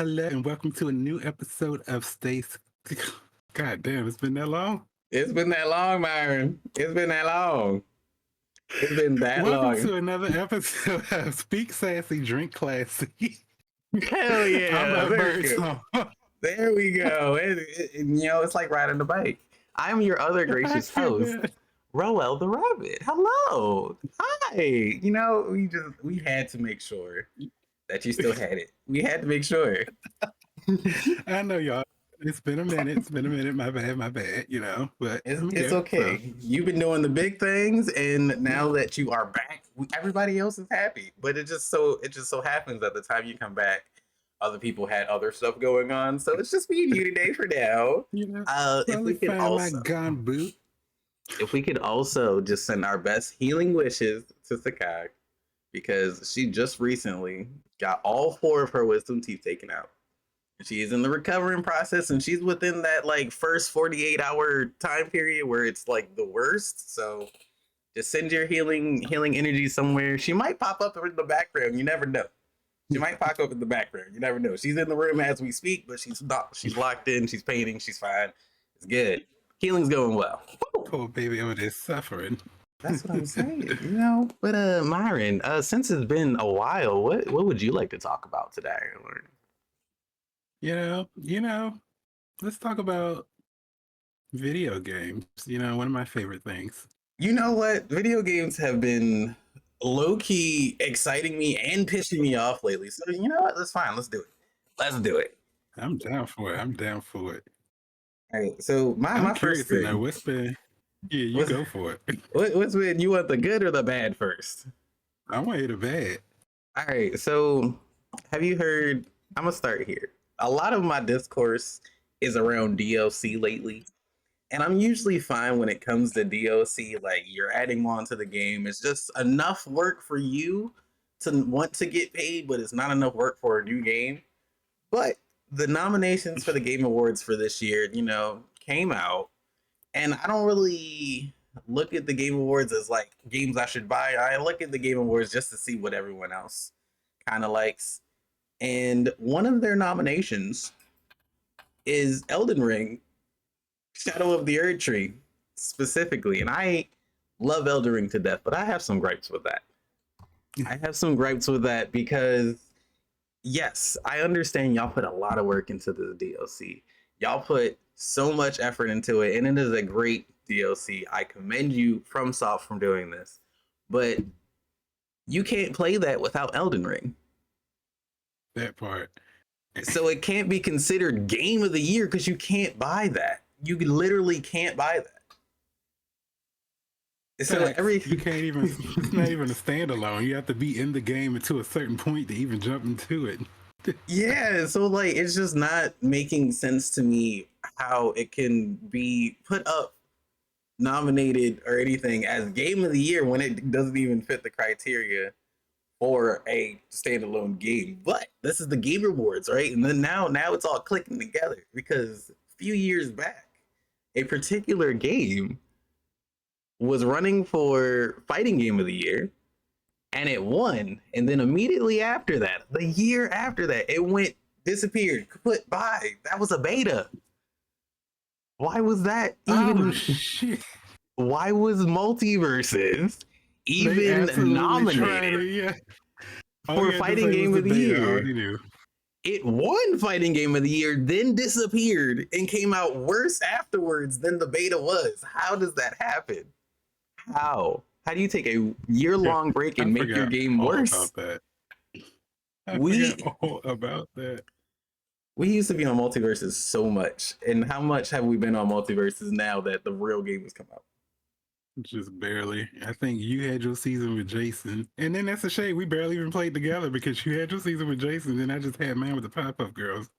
Hello and welcome to a new episode of Stace. God damn, it's been that long. It's been that long, Myron. It's been that long. It's been that Welcome long. to another episode of Speak Sassy, Drink Classy. Hell I'm yeah. a There we bird go. song. There we go. It's like riding the bike. I'm your other gracious host, Roel the Rabbit. Hello. Hi. We had to make sure that you still had it. We had to make sure. I know y'all. It's been a minute. It's been a minute. My bad. But It's okay. So. You've been doing the big things, and now that you are back, everybody else is happy. But it just so happens at the time you come back, other people had other stuff going on. So it's just me and you today for now. If we could find also, my gun boot. if we could also just send our best healing wishes to Sakai, because she just recently got all 4 of her wisdom teeth taken out. She's in the recovering process, and she's within that like first 48-hour time period where it's like the worst. So just send your healing energy somewhere. She might pop up in the background. You never know. She might pop up in the background. You never know. She's in the room as we speak, but she's not. She's locked in. She's painting. She's fine. It's good. Healing's going well. Poor baby over there suffering. That's what I'm saying. But Myron, since it's been a while, what would you like to talk about today? Let's talk about video games. One of my favorite things. You know what? Video games have been low-key exciting me and pissing me off lately. So you know what? That's fine. Let's do it. I'm down for it. All right. So my first thing. Now, what's been? Yeah, you go for it. What's been? You want the good or the bad first? I want to hear the bad. All right. So have you heard? I'm gonna start here. A lot of my discourse is around DLC lately. And I'm usually fine when it comes to DLC, like you're adding on to the game. It's just enough work for you to want to get paid, but it's not enough work for a new game. But the nominations for the Game Awards for this year, came out. And I don't really look at the Game Awards as like games I should buy. I look at the Game Awards just to see what everyone else kind of likes. And one of their nominations is Elden Ring, Shadow of the Erdtree, specifically. And I love Elden Ring to death, but I have some gripes with that. Because, yes, I understand y'all put a lot of work into the DLC. Y'all put so much effort into it, and it is a great DLC. I commend you, FromSoft, from doing this. But you can't play that without Elden Ring. That part. So it can't be considered game of the year because you can't buy that. You literally can't buy that. So you can't even. It's not even a standalone. You have to be in the game to a certain point to even jump into it. Yeah, so like it's just not making sense to me how it can be put up, nominated or anything as game of the year when it doesn't even fit the criteria for a standalone game. But this is the Game Awards, right? And then now it's all clicking together because a few years back, a particular game was running for Fighting Game of the Year, and it won. And then immediately after that, the year after that, it disappeared, put by. That was a beta. Why was that even? Shit. Why was Multiverses even nominated for Fighting Game of the Year? It won Fighting Game of the Year, then disappeared and came out worse afterwards than the beta was. How does that happen? How do you take a year-long break and make your game worse? I forgot all about that. We used to be on Multiverses so much, and how much have we been on Multiverses now that the real game has come out? Just barely. I think you had your season with Jason. And then that's a shame. We barely even played together because you had your season with Jason and I just had mine with the Pop-Up Girls.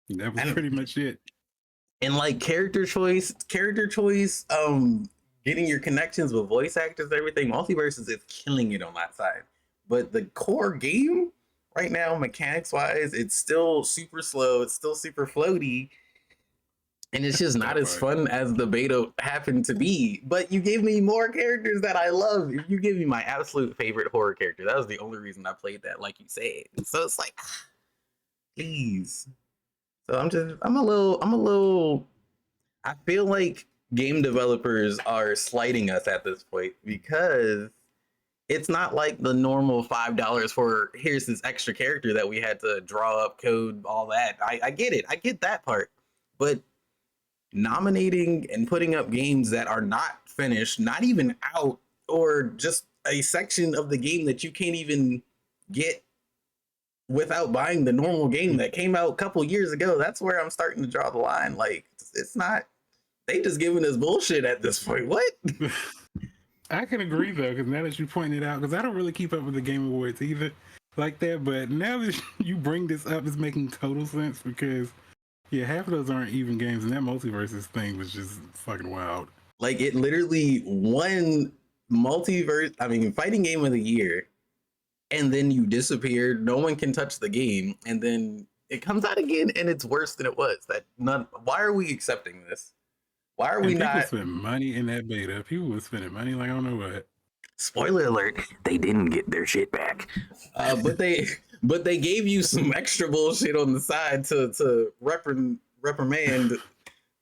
And that was pretty much it. And like character choice, getting your connections with voice actors and everything, Multiverses is killing it on that side. But the core game right now, mechanics-wise, it's still super slow. It's still super floaty. And it's just not as fun as the beta happened to be. But you gave me more characters that I love. You gave me my absolute favorite horror character. That was the only reason I played that, like you said. So it's like, Please. So I'm a little I feel like game developers are slighting us at this point because it's not like the normal $5 for here's this extra character that we had to draw up code, all that. I get it. I get that part. But nominating and putting up games that are not finished, not even out, or just a section of the game that you can't even get without buying the normal game that came out a couple years ago, that's where I'm starting to draw the line. Like, it's not, they just giving us bullshit at this point. What? I can agree though, because now that you pointed out, because I don't really keep up with the Game Awards either like that, but now that you bring this up, it's making total sense because yeah, half of those aren't even games, and that multiverses thing was just fucking wild. Like, it literally won fighting game of the year, and then you disappeared. No one can touch the game, and then it comes out again, and it's worse than it was. Why are we accepting this? Why are we and people not? spent money in that beta. People were spending money like I don't know what. Spoiler alert: they didn't get their shit back, but they gave you some extra bullshit on the side to reprimand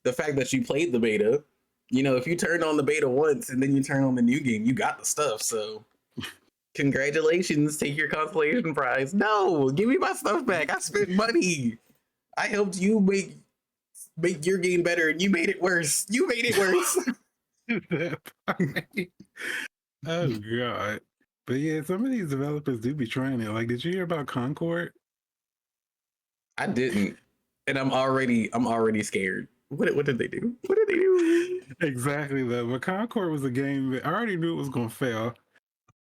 the fact that you played the beta. You know, if you turned on the beta once and then you turn on the new game, you got the stuff. So congratulations, take your consolation prize. No, give me my stuff back. I spent money. I helped you make your game better, and you made it worse. You made it worse. Oh god. But yeah, some of these developers do be trying it. Like, did you hear about Concord? I didn't, and I'm already scared. What did they do? What did they do? Exactly though. But Concord was a game that I already knew it was gonna fail,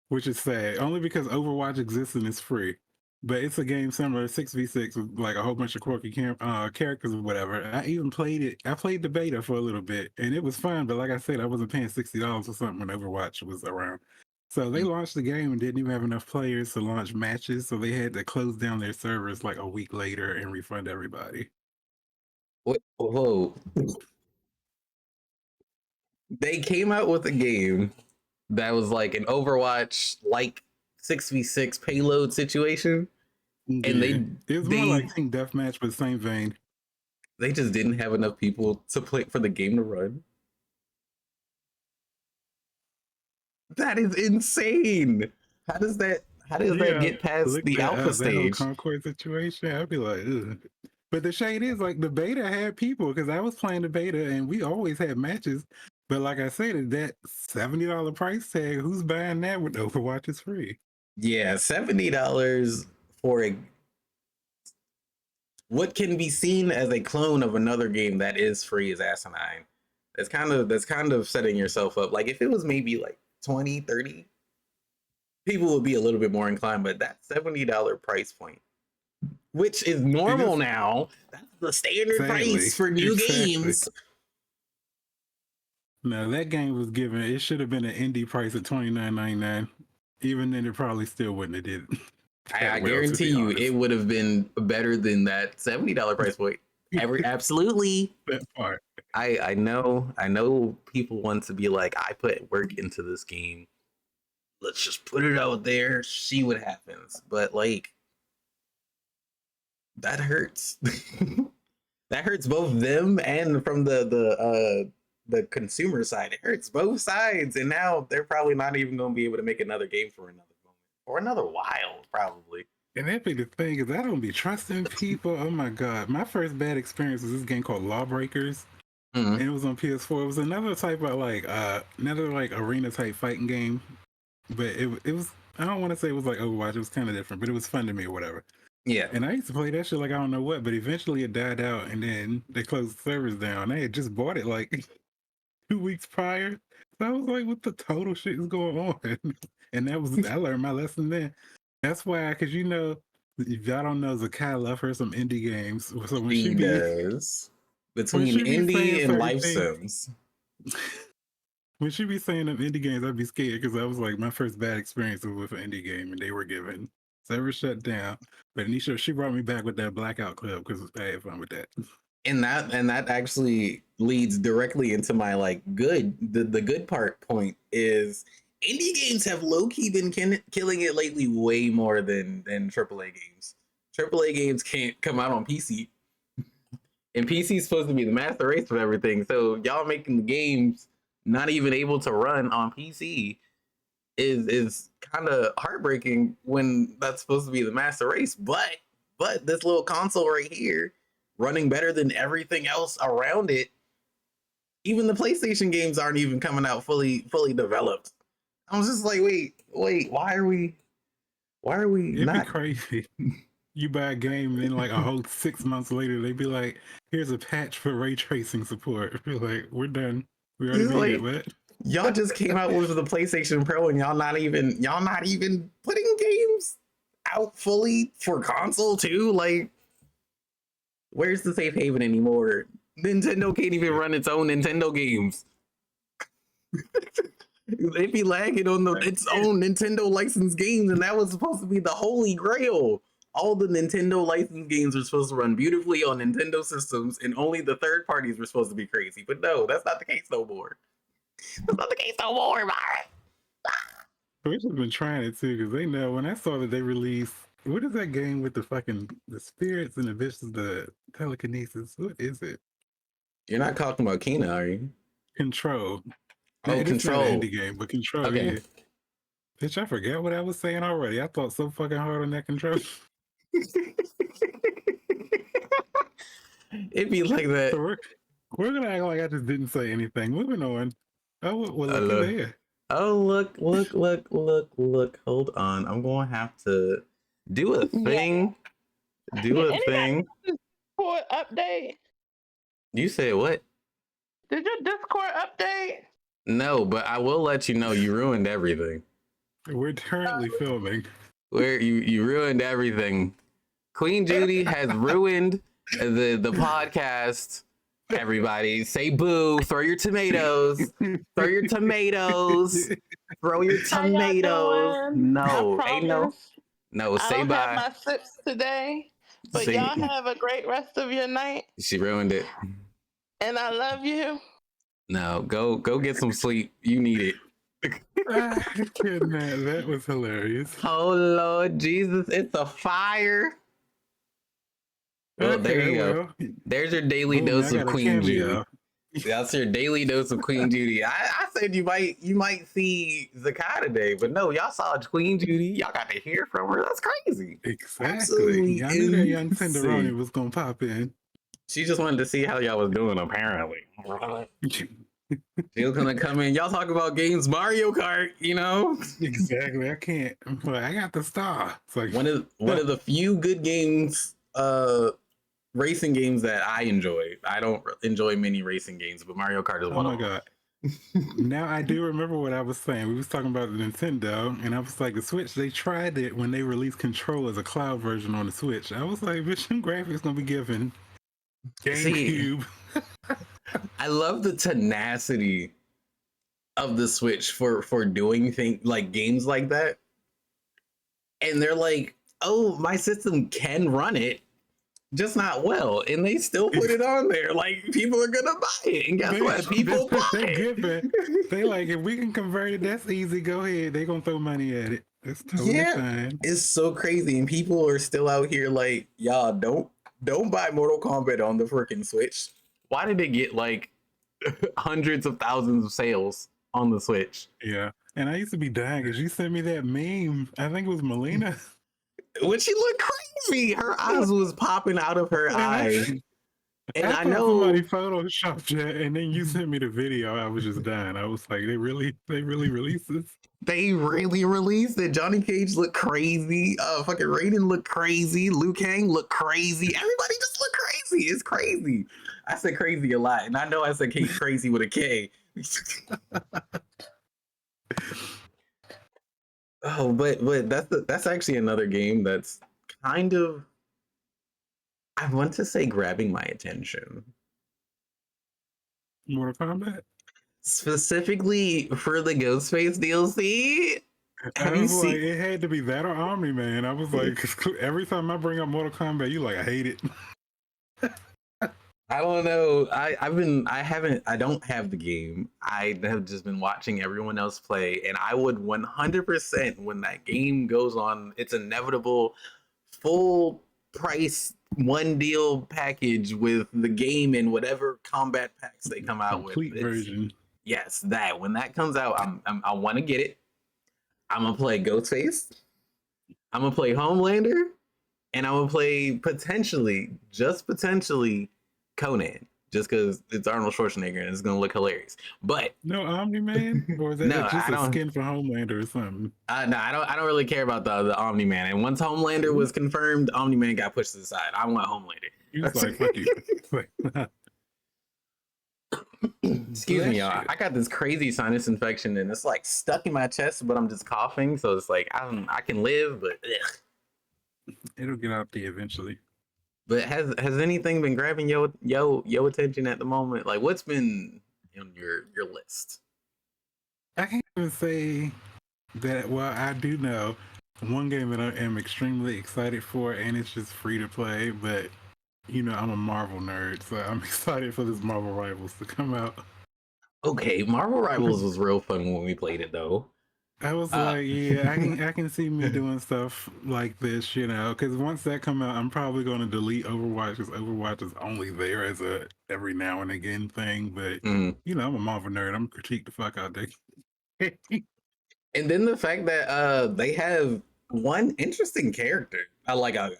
which is sad. Only because Overwatch exists and it's free. But it's a game similar, 6v6 with like a whole bunch of quirky characters or whatever. I even played it. I played the beta for a little bit and it was fun. But like I said, I wasn't paying $60 or something when Overwatch was around. So they launched the game and didn't even have enough players to launch matches. So they had to close down their servers like a week later and refund everybody. What? Whoa! They came out with a game that was like an Overwatch like 6v6 payload situation, and Yeah. It was more they like Team Deathmatch, but same vein. they just didn't have enough people to play for the game to run. That is insane. How does that get past Look the that alpha up. That whole stage? Concord situation, I'd be like, ugh. But the shade is like the beta had people because I was playing the beta and we always had matches. But like I said, that $70 price tag, who's buying that when Overwatch is free? Yeah, $70 for a what can be seen as a clone of another game that is free is asinine. That's kind of setting yourself up. Like if it was maybe like 20, 30, people would be a little bit more inclined, but that $70 price point, which is normal now, that's the standard price for new games. No, that game was given, it should have been an indie price of $29.99. Even then, it probably still wouldn't have did I guarantee you it would have been better than that $70 price point. Absolutely. That part. I know people want to be like, I put work into this game. Let's just put it out there, see what happens. But like that hurts. That hurts both them and from the consumer side. It hurts both sides, and now they're probably not even going to be able to make another game for another moment or another while, probably. And that be the thing is I don't be trusting people. Oh my god, my first bad experience was this game called Lawbreakers, and it was on PS4. It was another type of like another like arena type fighting game, but it was I don't want to say it was like Overwatch. It was kind of different, but it was fun to me or whatever. Yeah. And I used to play that shit like I don't know what, but eventually it died out, and then they closed the servers down. I had just bought it like 2 weeks prior, so I was like, "What the total shit is going on?" And that was I learned my lesson then. That's why, because you know, if y'all don't know, Zakai love her some indie games. So when she does. Between she indie and life sims. When she be saying them indie games, I'd be scared because I was like, my first bad experience was with an indie game, and they were given server shut down. But Nisha, she brought me back with that Blackout Club because I had fun with that. And that actually leads directly into my like the good point is indie games have low key been killing it lately way more than AAA games. AAA games can't come out on PC. And PC is supposed to be the master race of everything. So y'all making the games not even able to run on PC is kind of heartbreaking when that's supposed to be the master race. But this little console right here running better than everything else around it. Even the PlayStation games aren't even coming out fully developed. I was just like, wait, why are we It'd not be crazy. You buy a game and then like a whole 6 months later they'd be like, here's a patch for ray tracing support. We're like, we're done. We already made it, what? Y'all just came out with the PlayStation Pro and y'all not even putting games out fully for console too? Like, where's the safe haven anymore? Nintendo can't even run its own Nintendo games. They be lagging on its own Nintendo licensed games, and that was supposed to be the holy grail. All the Nintendo licensed games are supposed to run beautifully on Nintendo systems, and only the third parties were supposed to be crazy. But no, that's not the case no more. That's not the case no more, man. Twitch has been trying it too, because they know when I saw that they released, what is that game with the spirits and the visions, the telekinesis? What is it? You're not talking about Kena, are you? Control. Oh, It's Control. not an indie game, but Control, Okay. yeah. Bitch, I forgot what I was saying already. I thought so fucking hard on that Control. It'd be like that. So we're gonna act like I just didn't say anything. Moving on. Oh, well, look there. Oh, look. Hold on. I'm going to have to do a thing. Do a thing. Discord update? You said what? Did your Discord update? No, but I will let you know you ruined everything. We're currently filming. Where you ruined everything. Queen Judy has ruined the podcast. Everybody say boo, throw your tomatoes. Throw your tomatoes. Throw your tomatoes. No, ain't no, I say don't bye. have my sips today, but y'all have a great rest of your night. She ruined it. And I love you. No, go get some sleep. You need it. That was hilarious. Oh Lord Jesus, it's a fire. Well, there you go. There's your daily dose of Queen Judy. That's your daily dose of Queen Judy. I said you might see Zakai today, but no, y'all saw Queen Judy. Y'all got to hear from her. That's crazy. Exactly. Absolutely Y'all knew that young Tenderoni was gonna pop in. She just wanted to see how y'all was doing, apparently. She was gonna come in. Y'all talk about games, Mario Kart, you know? Exactly. I can't. But I got the star. It's like one of the few good games, racing games that I enjoy. I don't enjoy many racing games, but Mario Kart is one of them. Oh my god. Now I do remember what I was saying. We was talking about the Nintendo, and I was like, the Switch, they tried it when they released Control as a cloud version on the Switch. I was like, bitch, them graphics gonna be given. GameCube. I love the tenacity of the Switch for doing things like games like that. And they're like, oh, my system can run it, just not well. And they still put it on there. Like, people are gonna buy it. And guess what? People buy it. They like, if we can convert it, that's easy. Go ahead. They gonna throw money at it. It's totally fine. It's so crazy. And people are still out here like, y'all don't buy Mortal Kombat on the freaking Switch. Why did it get like hundreds of thousands of sales on the Switch? Yeah. And I used to be dying because you sent me that meme. I think it was Melina. When she looked crazy, her eyes was popping out of her eyes. And I know somebody photoshopped that, and then you sent me the video. I was just dying. I was like, they really released this. They really released it. Johnny Cage looked crazy. Fucking Raiden looked crazy. Liu Kang looked crazy. Everybody just looked crazy. It's crazy. I said crazy a lot, and I know I said crazy with a K. Oh, but that's actually another game that's kind of, I want to say, grabbing my attention. Mortal Kombat? Specifically for the Ghostface DLC. Have you seen? Like, it had to be that or Omni Man. I was like, every time I bring up Mortal Kombat, you like, I hate it. I don't know. I don't have the game. I have just been watching everyone else play, and I would 100% when that game goes on its inevitable full price one deal package with the game and whatever combat packs they come out with. Complete version. Yes, that when that comes out, I want to get it. I'm gonna play Ghostface. I'm gonna play Homelander, and I'm gonna play potentially, just potentially, Conan, just because it's Arnold Schwarzenegger and it's gonna look hilarious. But no Omni-Man, or is that No, just I a don't- skin for Homelander or something? no, I don't really care about the Omni-Man. And once Homelander was confirmed, Omni-Man got pushed to the side. I want Homelander. He was like, "Fuck you." Excuse me, y'all. Bless you. I got this crazy sinus infection and it's like stuck in my chest, but I'm just coughing. So it's like I can live, but ugh. It'll get out there eventually. But has anything been grabbing your attention at the moment? Like what's been on your list? I can't even say that. Well, I do know one game that I am extremely excited for, and it's just free to play. But you know, I'm a Marvel nerd, so I'm excited for this Marvel Rivals to come out. Okay, Marvel Rivals was real fun when we played it though. I was like, yeah, I can see me doing stuff like this, you know, because once that come out, I'm probably going to delete Overwatch because Overwatch is only there as a every now and again thing. But you know, I'm a Marvel nerd. I'm critique the fuck out there. And then the fact that they have one interesting character, like a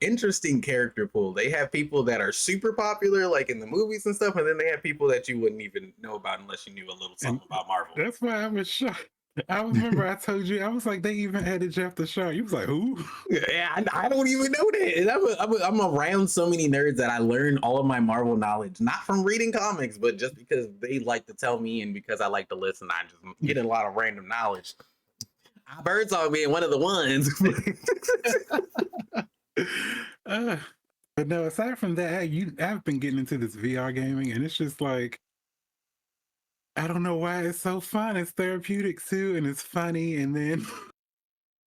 interesting character pool. They have people that are super popular, like in the movies and stuff, and then they have people that you wouldn't even know about unless you knew a little something about Marvel. That's why I was shocked. I remember I told you, I was like, they even added Jeff the Shark. You was like, who? Yeah, I don't even know that. And I'm around so many nerds that I learn all of my Marvel knowledge, not from reading comics, but just because they like to tell me and because I like to listen. I just get a lot of random knowledge. Birdsong being one of the ones. But no, aside from that, I've been getting into this VR gaming, and it's just like, I don't know why it's so fun. It's therapeutic too, and it's funny, and then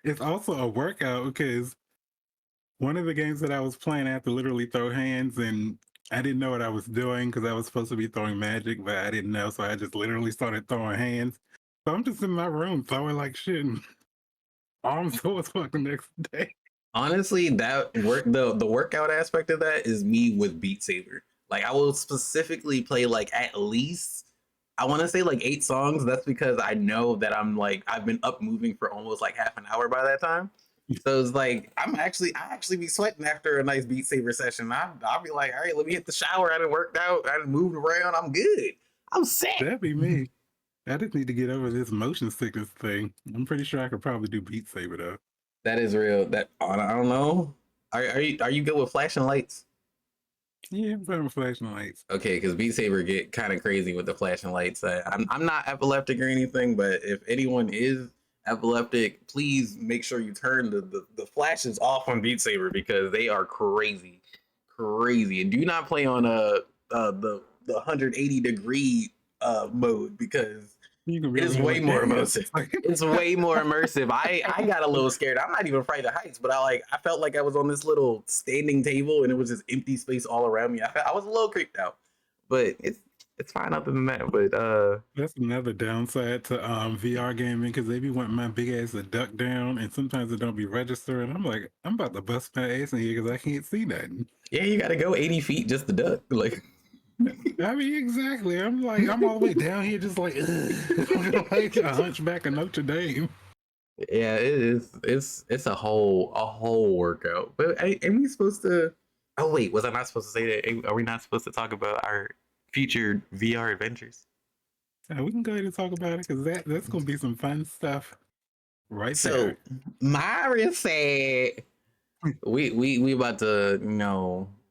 it's also a workout because one of the games that I was playing, I had to literally throw hands, and I didn't know what I was doing because I was supposed to be throwing magic, but I didn't know, so I just literally started throwing hands. So I'm just in my room throwing like shit, and arms sore as fuck the next day. Honestly, that the workout aspect of that is me with Beat Saber. Like I will specifically play like at least I want to say like 8 songs. That's because I know that I've been up moving for almost like half an hour by that time. So it's like I actually be sweating after a nice Beat Saber session. I'll be like, all right, let me hit the shower. I done worked out. I done moved around. I'm good. I'm set. That'd be me. I just need to get over this motion sickness thing. I'm pretty sure I could probably do Beat Saber though. That is real. That I don't know. Are you good with flashing lights? Yeah, I'm playing with flashing lights. Okay, because Beat Saber get kind of crazy with the flashing lights. I'm not epileptic or anything, but if anyone is epileptic, please make sure you turn the flashes off on Beat Saber because they are crazy, and do not play on the 180-degree mode because it is way more immersive. It's way more immersive. I got a little scared. I'm not even afraid of heights, but I felt like I was on this little standing table and it was just empty space all around me. I was a little creeped out, but it's fine other than that. But that's another downside to VR gaming because they be wanting my big ass to duck down, and sometimes it don't be registering. I'm like, I'm about to bust my ass in here because I can't see nothing. Yeah, you got to go 80 feet just to duck. Like. I mean, exactly. I'm like, I'm all the way down here, just like, like a hunchback of Notre Dame. Yeah, it is. It's a whole workout. But ain't we supposed to? Oh wait, was I not supposed to say that? Are we not supposed to talk about our future VR adventures? We can go ahead and talk about it because that's gonna be some fun stuff, right so, there. Mario said we about to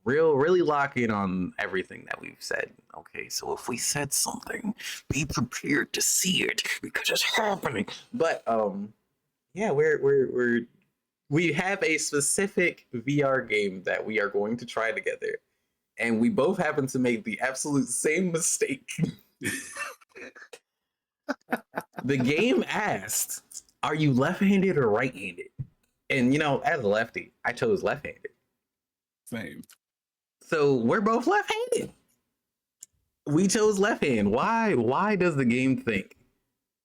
really lock in on everything that we've said. Okay, so if we said something, be prepared to see it because it's happening. But yeah, we have a specific VR game that we are going to try together, and we both happen to make the absolute same mistake. The game asked, "Are you left-handed or right-handed?" And as a lefty, I chose left-handed. Same. So we're both left-handed. We chose left hand. Why does the game think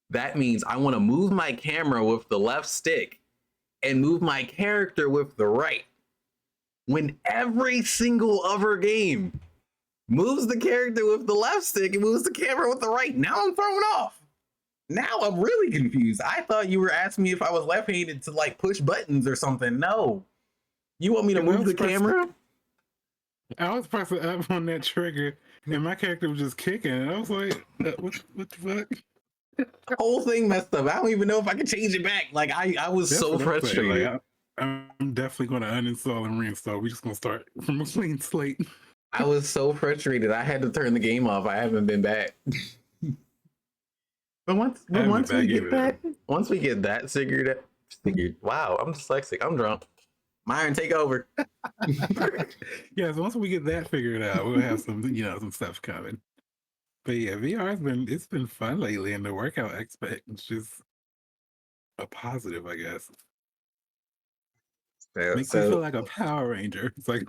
that means I want to move my camera with the left stick and move my character with the right? when every single other game moves the character with the left stick and moves the camera with the right. Now I'm thrown off. Now I'm really confused. I thought you were asking me if I was left-handed to like push buttons or something. No. You want me to move the camera? I was pressing up on that trigger and my character was just kicking. And I was like, what the fuck? The whole thing messed up. I don't even know if I can change it back. Like I was That's so what I'm saying. frustrated. Like, I'm definitely going to uninstall and reinstall. We're just going to start from a clean slate. I was so frustrated. I had to turn the game off. I haven't been back. But once we get that figured. Wow, I'm dyslexic. I'm drunk. Myron, take over. Yeah, so once we get that figured out, we'll have some, some stuff coming. But yeah, it's been fun lately, and the workout aspect is just a positive, I guess. Makes me feel like a Power Ranger. It's like,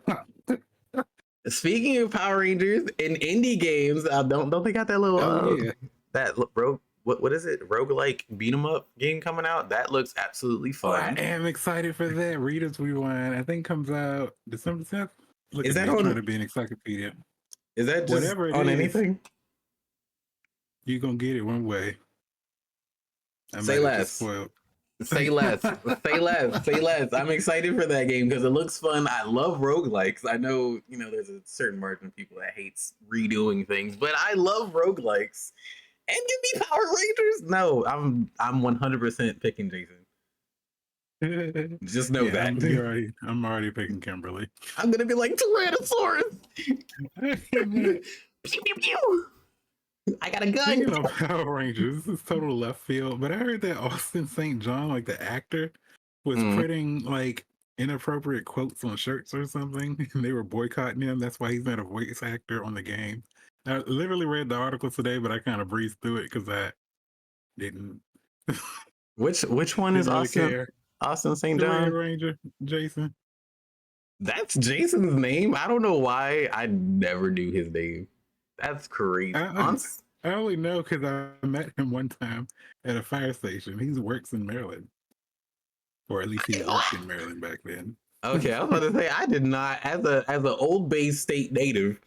speaking of Power Rangers in indie games, don't they got that little what is it? Roguelike beat 'em up game coming out? That looks absolutely fun. I am excited for that. Rita's Rewind, I think, comes out December 10th. Look is at that me on trying to be an encyclopedia? Is that just whatever it on is, anything? You're gonna get it one way. Say less. Say less. Say less. Say less. I'm excited for that game because it looks fun. I love roguelikes. I know, there's a certain margin of people that hates redoing things, but I love roguelikes. And give me Power Rangers? No, I'm 100% picking Jason. Just know that. I'm already picking Kimberly. I'm gonna be like Tyrannosaurus. Pew pew pew. I got a gun. Speaking of Power Rangers, this is total left field, but I heard that Austin St. John, like the actor, was putting like inappropriate quotes on shirts or something, and they were boycotting him. That's why he's not a voice actor on the game. I literally read the article today, but I kind of breezed through it because I didn't. Which one is Austin? Austin St. John? Red Ranger, Jason. That's Jason's name? I don't know why I never knew his name. That's crazy. I only know because I met him one time at a fire station. He works in Maryland. Or at least he worked in Maryland back then. Okay, I was about to say, I did not, as an Old Bay State native,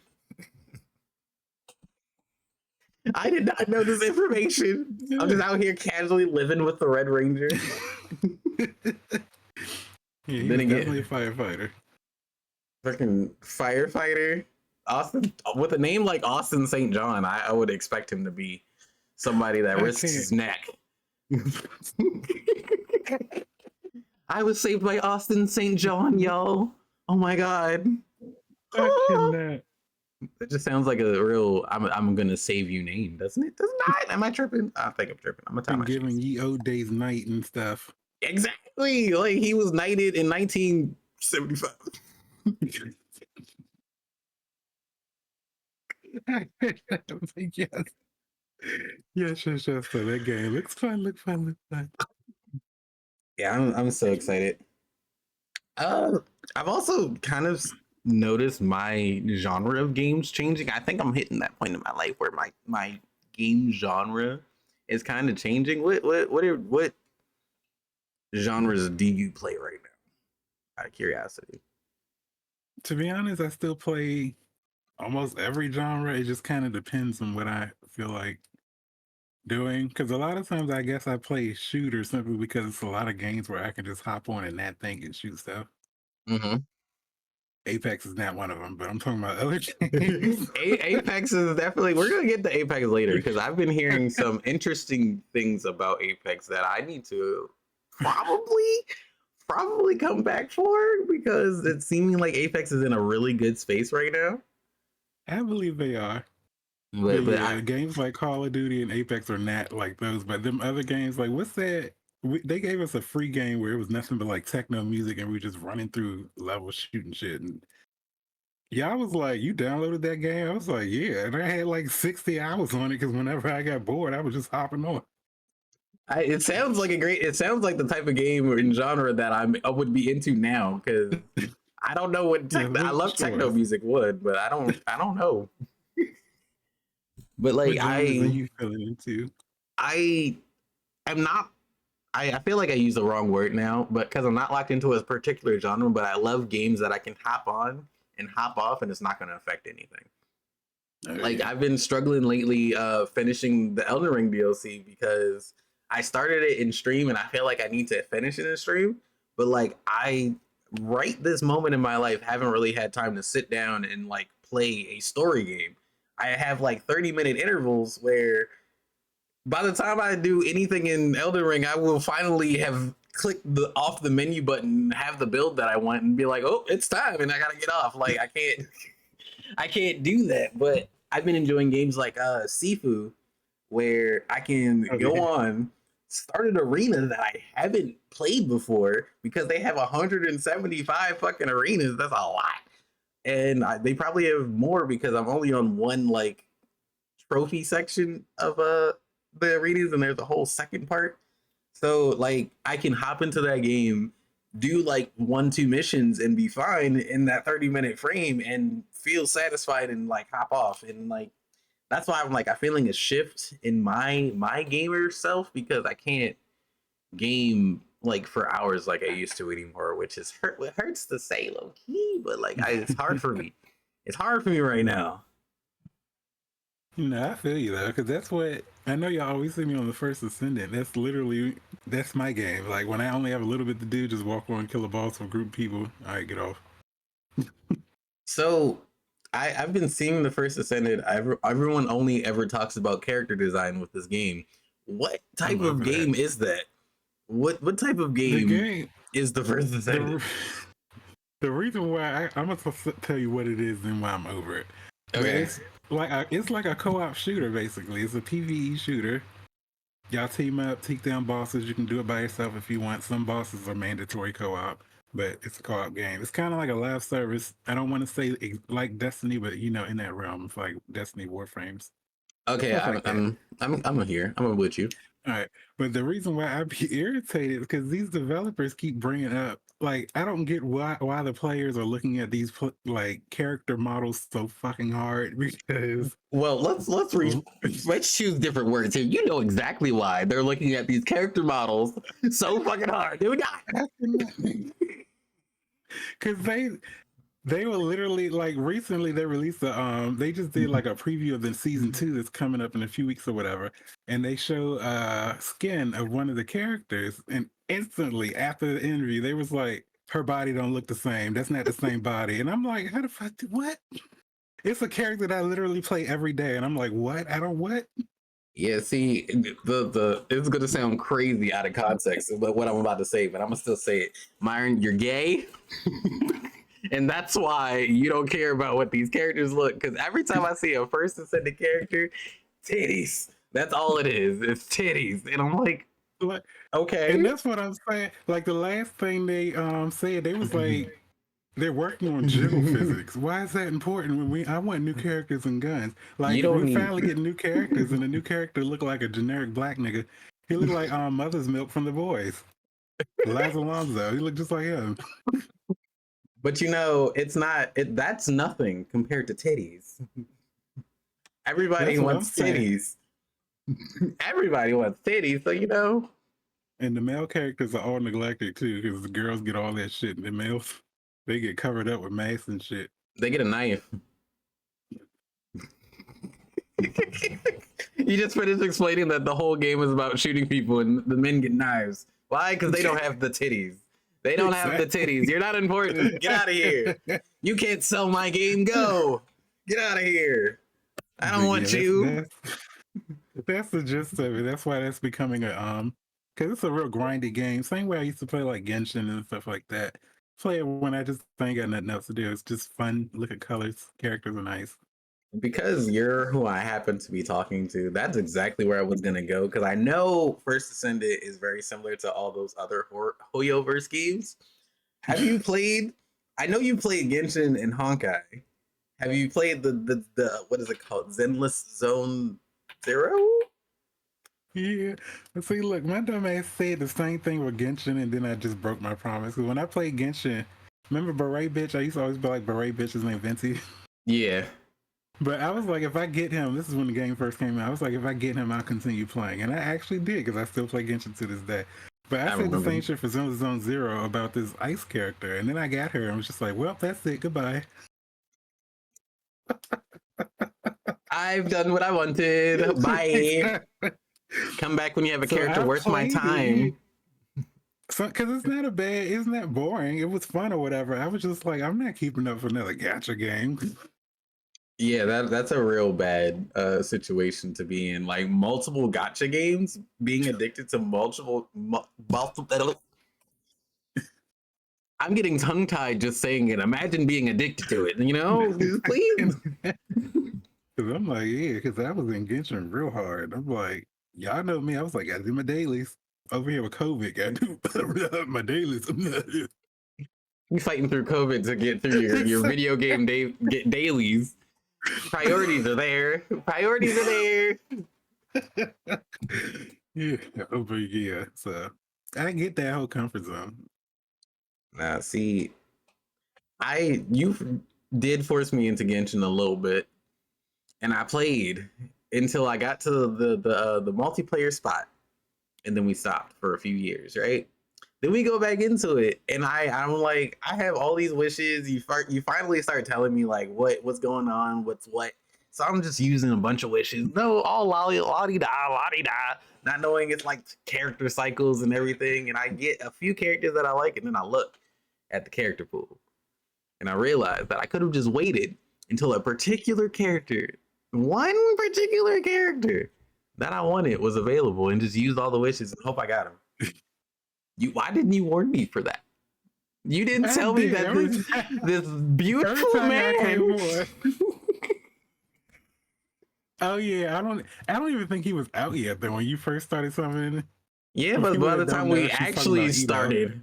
I did not know this information. I'm just out here casually living with the Red Ranger. Yeah, he's definitely a firefighter. Freaking firefighter. Austin, with a name like Austin St. John, I would expect him to be somebody that risks his neck. I was saved by Austin St. John, y'all. Oh my god. I cannot. It just sounds like a real I'm gonna save you name, doesn't it? Doesn't it? Am I tripping? I think I'm tripping. I'm gonna giving ye old days night and stuff. Exactly. Like he was knighted in 1975. Yes. So that game looks fun. Yeah, I'm so excited. I've also kind of noticed my genre of games changing. I think I'm hitting that point in my life where my game genre is kind of changing. What genres do you play right now? Out of curiosity. To be honest, I still play almost every genre. It just kind of depends on what I feel like doing. Because a lot of times I guess I play shooters simply because it's a lot of games where I can just hop on and that thing and shoot stuff. Mm-hmm. Apex is not one of them, but I'm talking about other games. Apex is definitely, we're going to get to Apex later because I've been hearing some interesting things about Apex that I need to probably come back for because it's seeming like Apex is in a really good space right now. I believe they are. But games like Call of Duty and Apex are not like those, but them other games, like what's that? They gave us a free game where it was nothing but like techno music and we were just running through levels shooting shit. And yeah, I was like, you downloaded that game? I was like, yeah. And I had like 60 hours on it because whenever I got bored, I was just hopping on. It sounds like the type of game or genre that I would be into now because I don't know what I love techno music but I don't know. But like what genres are you feeling into? I am not I feel like I use the wrong word now, but because I'm not locked into a particular genre, but I love games that I can hop on and hop off, and it's not going to affect anything. Like I've been struggling lately finishing the Elden Ring DLC because I started it in stream and I feel like I need to finish it in stream, but like I right this moment in my life haven't really had time to sit down and like play a story game. I have like 30-minute intervals where by the time I do anything in Elden Ring, I will finally have clicked the off the menu button, have the build that I want, and be like, "Oh, it's time," and I gotta get off. Like I can't do that. But I've been enjoying games like Sifu, where I can go on, start an arena that I haven't played before because they have 175 fucking arenas. That's a lot, and they probably have more because I'm only on one like trophy section of the arenas, and there's a whole second part. So like I can hop into that game, do like 1-2 missions and be fine in that 30-minute frame and feel satisfied and like hop off. And like that's why I'm like I'm feeling a shift in my gamer self because I can't game like for hours like I used to anymore, which is it hurts to say low key, but like it's hard for me. It's hard for me right now. No, I feel you though, because that's what I know. Y'all always see me on the First Ascendant. That's my game. Like when I only have a little bit to do, just walk on, kill a boss with a group of people. All right, get off. So I've been seeing the First Ascended. Everyone only ever talks about character design with this game. What type of game is that? What type of game is the First Ascended? The reason why I'm gonna tell you what it is and why I'm over it. Okay. It's like a co-op shooter basically. It's a PvE shooter. Y'all team up, take down bosses. You can do it by yourself if you want. Some bosses are mandatory co-op, but it's a co-op game. It's kind of like a live service. I don't want to say like Destiny, but you know, in that realm, it's like Destiny Warframes. Okay, I'm here. I'm with you. All right, but the reason why I be irritated is because these developers keep bringing up like I don't get why the players are looking at these like character models so fucking hard because well let's choose different words here. You know exactly why they're looking at these character models so fucking hard. Do we not? Because they were literally like recently they released they just did like a preview of the season 2 that's coming up in a few weeks or whatever, and they show skin of one of the characters, and instantly after the interview they was like, her body don't look the same, that's not the same body. And I'm like, how the fuck what? It's a character that I literally play every day, and I'm like, what? I don't what? Yeah, see, the it's gonna sound crazy out of context, but what I'm about to say, but I'm gonna still say it. Myron, you're gay. And that's why you don't care about what these characters look. Because every time I see a First Ascended character, titties. That's all it is. It's titties. And I'm like okay. And that's what I'm saying. Like the last thing they said, they was like, they're working on jiggle physics. Why is that important when I want new characters and guns? Like we finally get new characters, and the new character look like a generic black nigga. He looked like Mother's Milk from The Boys. Laz Alonso. He looked just like him. But you know, it's not. That's nothing compared to titties. Everybody wants titties. Everybody wants titties. So you know. And the male characters are all neglected too, because the girls get all that shit, and the males they get covered up with masks and shit. They get a knife. You just finished explaining that the whole game is about shooting people, and the men get knives. Why? Because they don't have the titties. They don't have the titties. You're not important. Get out of here. You can't sell my game. Go. Get out of here. I don't want you. That's the gist of it. That's why that's becoming a because it's a real grindy game. Same way I used to play like Genshin and stuff like that. Play it when I just ain't got nothing else to do. It's just fun. Look at colors. Characters are nice. Because you're who I happen to be talking to, that's exactly where I was gonna go. Because I know First Ascendant is very similar to all those other Hoyoverse games. Have you played? I know you played Genshin and Honkai. Have you played the what is it called? Zenless Zone Zero? Yeah. See, look, my dumb ass said the same thing with Genshin, and then I just broke my promise. Because when I played Genshin, remember Beret Bitch? I used to always be like, Beret Bitch is named Venti. Yeah. But I was like, if I get him, this is when the game first came out. I was like, if I get him, I'll continue playing. And I actually did, because I still play Genshin to this day. But I I said the remember. same shit for Zone Zero about this ice character, and then I got her and was just like, well, that's it. Goodbye. I've done what I wanted. Bye. Come back when you have a character I worth my played time. So, because it's not a bad, isn't that boring? It was fun or whatever. I was just like, I'm not keeping up for another gacha game. Yeah, that's a real bad situation to be in. Like multiple gotcha games, being addicted to multiple. I'm getting tongue tied just saying it. Imagine being addicted to it. You know, please. Because I'm like, yeah, because I was in Genshin real hard. I'm like, y'all know me. I was like, I do my dailies. Over here with COVID, I do my dailies. You fighting through COVID to get through your video game get dailies. Priorities are there. Priorities are there. Yeah, over yeah. So I get that whole comfort zone. Now, see, you did force me into Genshin a little bit, and I played until I got to the multiplayer spot, and then we stopped for a few years, right? Then we go back into it, and I'm like, I have all these wishes. You finally start telling me like what's going on, what's what. So I'm just using a bunch of wishes. No, all lolly da lolly da, not knowing it's like character cycles and everything. And I get a few characters that I like, and then I look at the character pool, and I realized that I could have just waited until a particular character, one particular character that I wanted was available, and just used all the wishes and hope I got him. Why didn't you warn me for that? You didn't tell me that this beautiful man. Oh yeah, I don't even think he was out yet. Then when you first started something. Yeah, but by the time we actually started,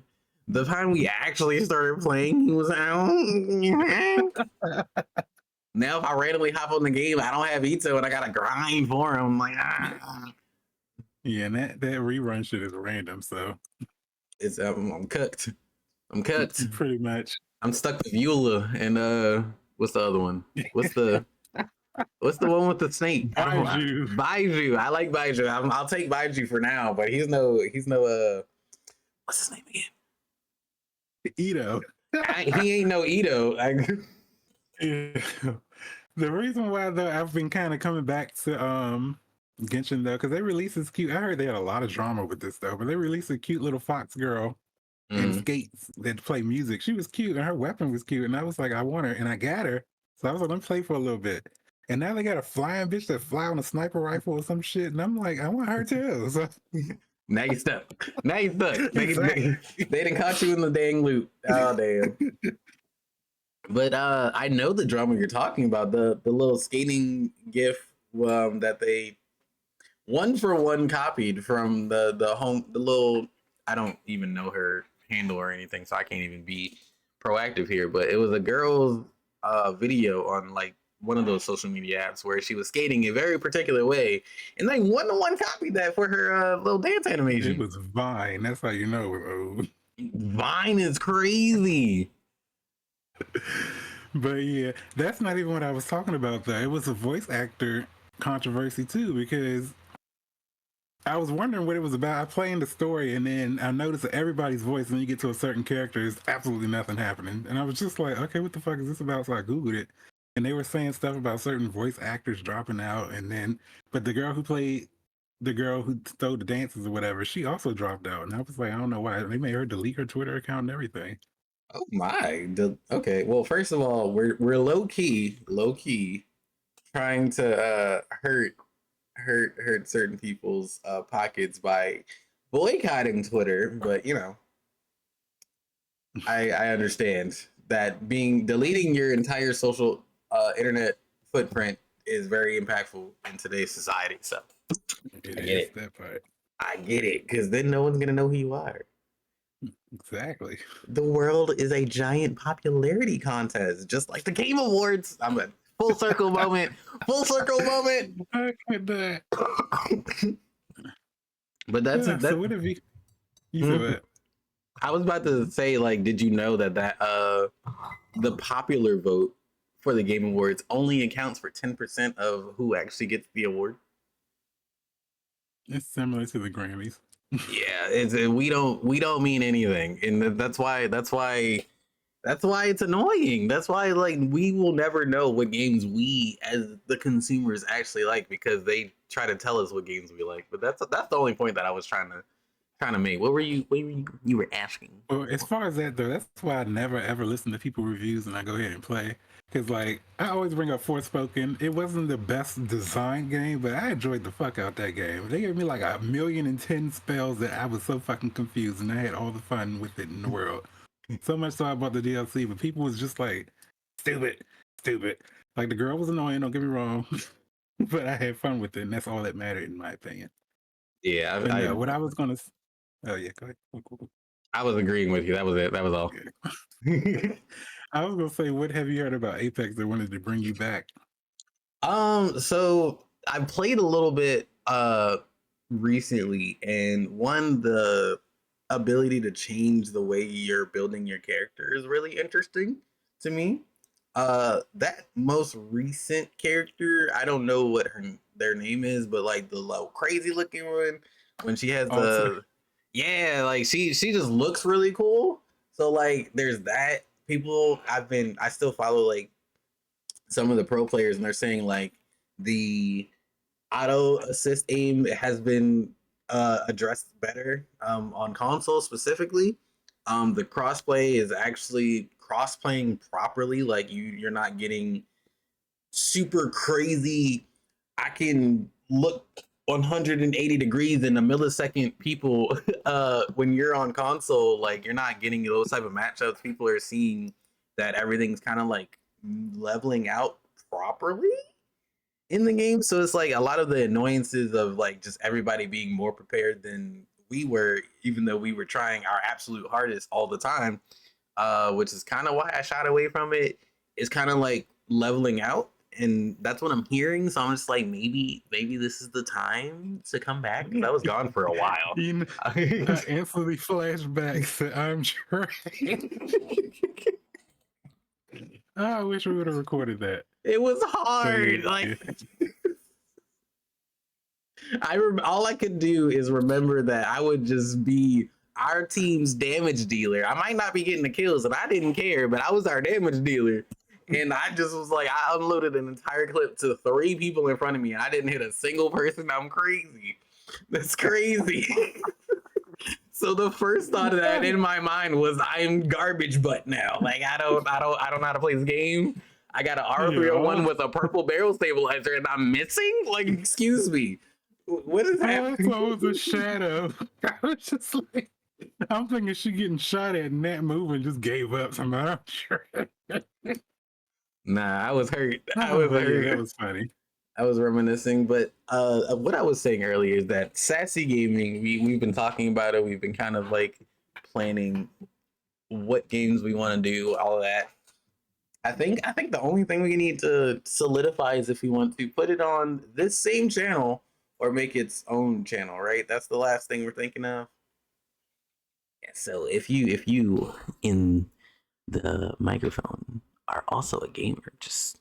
playing, he was out. Now if I randomly hop on the game, I don't have Ito and I gotta grind for him. I'm like, Yeah, and that rerun shit is random. So it's I'm cooked. I'm cooked. Pretty much. I'm stuck with Eula and what's the other one? What's the one with the snake? Baiju. I like Baiju. I'll take Baiju for now, but he's no what's his name again? Ito. He ain't no Ito. Yeah. The reason why though I've been kind of coming back to Genshin though, because they released this cute. I heard they had a lot of drama with this though, but they released a cute little fox girl in skates that play music. She was cute and her weapon was cute, and I was like, I want her, and I got her. So I was like, let me play for a little bit. And now they got a flying bitch that fly on a sniper rifle or some shit, and I'm like, I want her too. So now you stuck. They didn't caught you in the dang loop. Oh damn. But I know the drama you're talking about, the little skating gif that they one for one copied from the little, I don't even know her handle or anything, so I can't even be proactive here, but it was a girl's video on like one of those social media apps where she was skating a very particular way, and they one to one copied that for her little dance animation. It was Vine. That's how you know. Vine is crazy. But yeah, that's not even what I was talking about though. It was a voice actor controversy too, because I was wondering what it was about. I play in the story and then I noticed that everybody's voice when you get to a certain character is absolutely nothing happening. And I was just like, okay, what the fuck is this about? So I Googled it. And they were saying stuff about certain voice actors dropping out, and then but the girl who played the girl who stole the dances or whatever, she also dropped out. And I was like, I don't know why. They made her delete her Twitter account and everything. Oh my. Okay. Well, first of all, we're low key trying to hurt certain people's pockets by boycotting Twitter, but you know, I understand that deleting your entire social internet footprint is very impactful in today's society. So I get it. That part. I get it, because then no one's gonna know who you are. Exactly. The world is a giant popularity contest, just like the Game Awards. I'm a full circle moment. Full circle moment. I could that. But that's yeah, so what have you said that? I was about to say, like, did you know that the popular vote for the Game Awards only accounts for 10% of who actually gets the award? It's similar to the Grammys. Yeah, we don't mean anything, and that's why it's annoying. That's why like we will never know what games we as the consumers actually like because they try to tell us what games we like. But that's the only point that I was trying to make. You were asking? Well, as far as that though, that's why I never ever listen to people reviews and I go ahead and play. Cause like I always bring up Forspoken. It wasn't the best designed game, but I enjoyed the fuck out that game. They gave me like 1,000,010 spells that I was so fucking confused, and I had all the fun with it in the world. So much so I bought the DLC, but people was just like, stupid, stupid. Like the girl was annoying. Don't get me wrong, but I had fun with it, and that's all that mattered in my opinion. Yeah, But yeah, what I was gonna. Oh yeah, go ahead. Cool. I was agreeing with you. That was it. That was all. I was gonna say, what have you heard about Apex that wanted to bring you back? So I played a little bit recently, and the ability to change the way you're building your character is really interesting to me. That most recent character, I don't know what their name is, but like the little crazy looking one, when she has yeah, like she just looks really cool. So like there's that. I still follow like some of the pro players, and they're saying like the auto assist aim has been addressed better on console specifically. The crossplay is actually cross playing properly. Like you're not getting super crazy. I can look 180 degrees in a millisecond. People, when you're on console, like you're not getting those type of matchups. People are seeing that everything's kind of like leveling out properly in the game. So it's like a lot of the annoyances of like just everybody being more prepared than we were, even though we were trying our absolute hardest all the time, which is kind of why I shied away from it. It's kind of like leveling out. And that's what I'm hearing. So I'm just like, maybe this is the time to come back. Because I was gone for a while. You know, I instantly flashbacks to I'm trying. I wish we would have recorded that. It was hard. Yeah. Like all I could do is remember that I would just be our team's damage dealer. I might not be getting the kills, and I didn't care, but I was our damage dealer. And I just was like, I unloaded an entire clip to 3 people in front of me, and I didn't hit a single person. I'm crazy. That's crazy. So the first thought of that in my mind was, I'm garbage butt now. Like I don't know how to play this game. I got an R301 with a purple barrel stabilizer, and I'm missing. Like, excuse me, what is happening? It was a shadow. I was just like, I'm thinking she getting shot at, and that move and just gave up. So I'm sure. Nah, I was hurt. I was hurt. That was funny. I was reminiscing, but what I was saying earlier is that Sassy Gaming, we've been talking about it. We've been kind of like planning what games we want to do, all of that. I think the only thing we need to solidify is if we want to put it on this same channel or make its own channel, right? That's the last thing we're thinking of. Yeah, so if you in the microphone are also a gamer, just